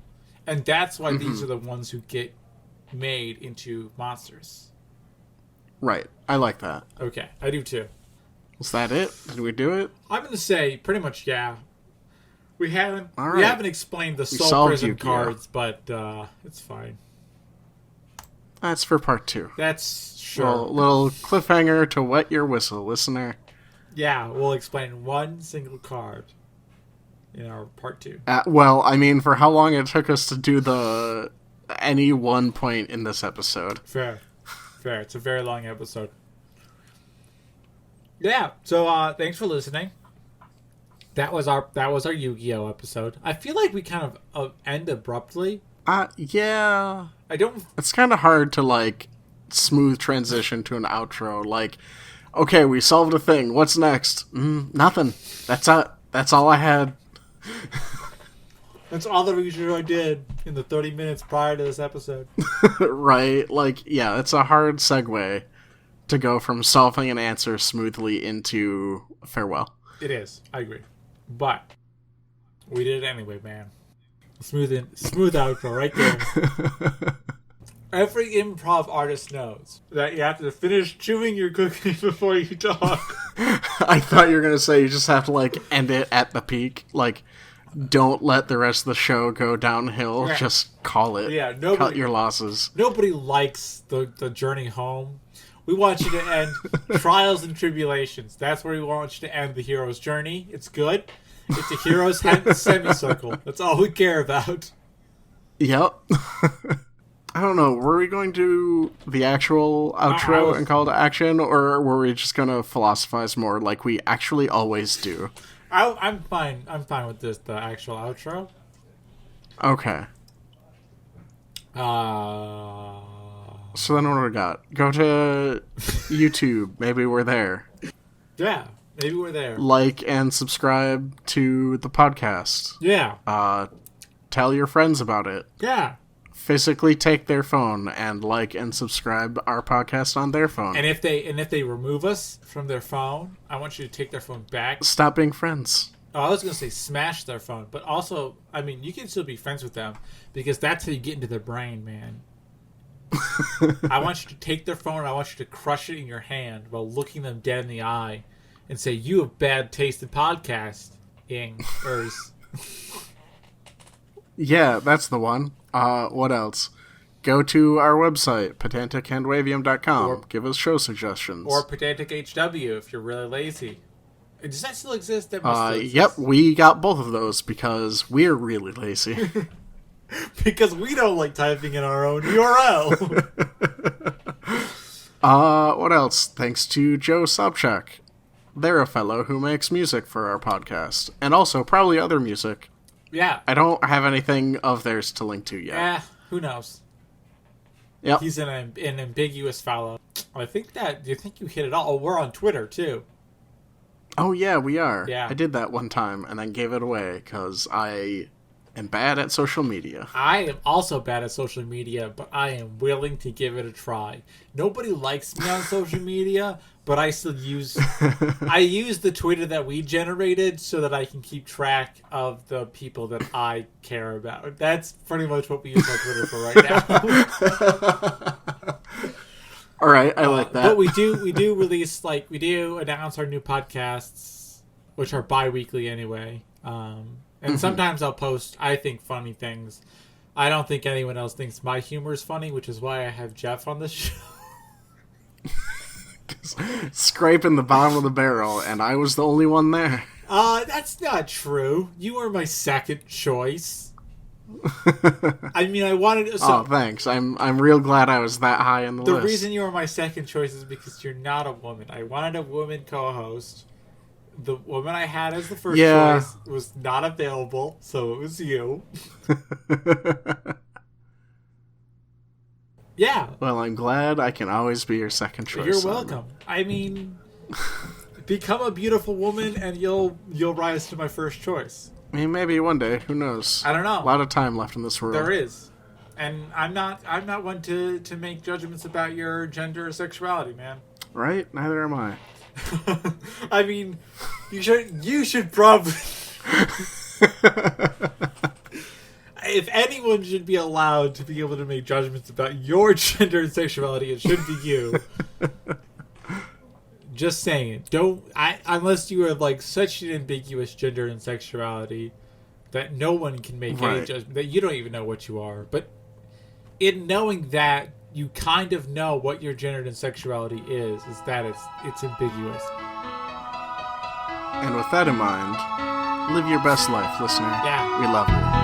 [SPEAKER 1] And that's why these are the ones who get made into monsters.
[SPEAKER 2] Right. I like that.
[SPEAKER 1] Okay, I do too.
[SPEAKER 2] Was that it? Did we do it?
[SPEAKER 1] I'm going to say pretty much yeah. We haven't explained the Soul Prison cards, but it's fine.
[SPEAKER 2] That's for part 2.
[SPEAKER 1] That's sure.
[SPEAKER 2] Well, little cliffhanger to wet your whistle, listener.
[SPEAKER 1] Yeah, we'll explain one single card in our part 2.
[SPEAKER 2] Well, I mean, for how long it took us to do any one point in this episode.
[SPEAKER 1] Fair. It's a very long episode. Yeah. So thanks for listening. That was our Yu-Gi-Oh episode. I feel like we kind of end abruptly.
[SPEAKER 2] Yeah.
[SPEAKER 1] I don't.
[SPEAKER 2] It's kind of hard to like smooth transition to an outro. Like, okay, we solved a thing. What's next? Nothing. That's all I had.
[SPEAKER 1] That's all the research I did in the 30 minutes prior to this episode.
[SPEAKER 2] Right. Like, yeah, it's a hard segue to go from solving an answer smoothly into farewell.
[SPEAKER 1] It is. I agree. But we did it anyway, man. Smooth outro right there. Every improv artist knows that you have to finish chewing your cookie before you talk.
[SPEAKER 2] I thought you were going to say you just have to, like, end it at the peak. Like, don't let the rest of the show go downhill.
[SPEAKER 1] Yeah.
[SPEAKER 2] Just call it.
[SPEAKER 1] Yeah,
[SPEAKER 2] Cut your losses.
[SPEAKER 1] Nobody likes the journey home. We want you to end trials and tribulations. That's where we want you to end the hero's journey. It's good. It's a hero's semicircle. That's all we care about.
[SPEAKER 2] Yep. I don't know. Were we going to do the actual outro and call to action, or were we just going to philosophize more like we actually always do?
[SPEAKER 1] I'm fine. I'm fine with this. The actual outro.
[SPEAKER 2] Okay. So then what do we got? Go to YouTube. Maybe we're there.
[SPEAKER 1] Yeah, maybe we're there.
[SPEAKER 2] Like and subscribe to the podcast.
[SPEAKER 1] Yeah.
[SPEAKER 2] Tell your friends about it.
[SPEAKER 1] Yeah.
[SPEAKER 2] Physically take their phone and like and subscribe our podcast on their phone.
[SPEAKER 1] And if they remove us from their phone, I want you to take their phone back.
[SPEAKER 2] Stop being friends.
[SPEAKER 1] Oh, I was going to say smash their phone, but also, I mean, you can still be friends with them because that's how you get into their brain, man. I want you to take their phone and I want you to crush it in your hand while looking them dead in the eye and say, "You have bad taste in podcasting-ers."
[SPEAKER 2] Yeah, that's the one. What else? Go to our website, pedantichandwavium.com. Give us show suggestions.
[SPEAKER 1] Or Pedantic HW if you're really lazy. Does that still exist? That must still exist.
[SPEAKER 2] Yep, we got both of those because we're really lazy.
[SPEAKER 1] Because we don't like typing in our own URL.
[SPEAKER 2] What else? Thanks to Joe Sopchak. They're a fellow who makes music for our podcast. And also probably other music.
[SPEAKER 1] Yeah.
[SPEAKER 2] I don't have anything of theirs to link to yet.
[SPEAKER 1] Who knows?
[SPEAKER 2] Yep.
[SPEAKER 1] He's an ambiguous fellow. Do you think you hit it all? Oh, we're on Twitter, too.
[SPEAKER 2] Oh, yeah, we are.
[SPEAKER 1] Yeah.
[SPEAKER 2] I did that one time and then gave it away because I am bad at social media.
[SPEAKER 1] I am also bad at social media, but I am willing to give it a try. Nobody likes me on social media, but I still use the Twitter that we generated so that I can keep track of the people that I care about. That's pretty much what we use our Twitter for right now.
[SPEAKER 2] All right, I like that.
[SPEAKER 1] But we do release, we do announce our new podcasts, which are bi-weekly anyway. And sometimes I'll post, I think, funny things. I don't think anyone else thinks my humor is funny, which is why I have Jeff on the show.
[SPEAKER 2] Scraping the bottom of the barrel, and I was the only one there.
[SPEAKER 1] That's not true. You were my second choice. I mean, I wanted...
[SPEAKER 2] oh, thanks. I'm real glad I was that high on the list.
[SPEAKER 1] The reason you were my second choice is because you're not a woman. I wanted a woman co-host. The woman I had as the first choice was not available, so it was you. Yeah.
[SPEAKER 2] Well, I'm glad I can always be your second choice.
[SPEAKER 1] You're welcome. I mean, become a beautiful woman and you'll rise to my first choice.
[SPEAKER 2] I mean, maybe one day. Who knows?
[SPEAKER 1] I don't know.
[SPEAKER 2] A lot of time left in this world.
[SPEAKER 1] There is. And I'm not one to make judgments about your gender or sexuality, man.
[SPEAKER 2] Right? Neither am I.
[SPEAKER 1] I mean, you should probably... If anyone should be allowed to be able to make judgments about your gender and sexuality, it should be you. Just saying. Unless you are such an ambiguous gender and sexuality that no one can make any judgment, that you don't even know what you are. But in knowing that, you kind of know what your gender and sexuality is that it's ambiguous.
[SPEAKER 2] And with that in mind, live your best life, listener.
[SPEAKER 1] Yeah.
[SPEAKER 2] We love you.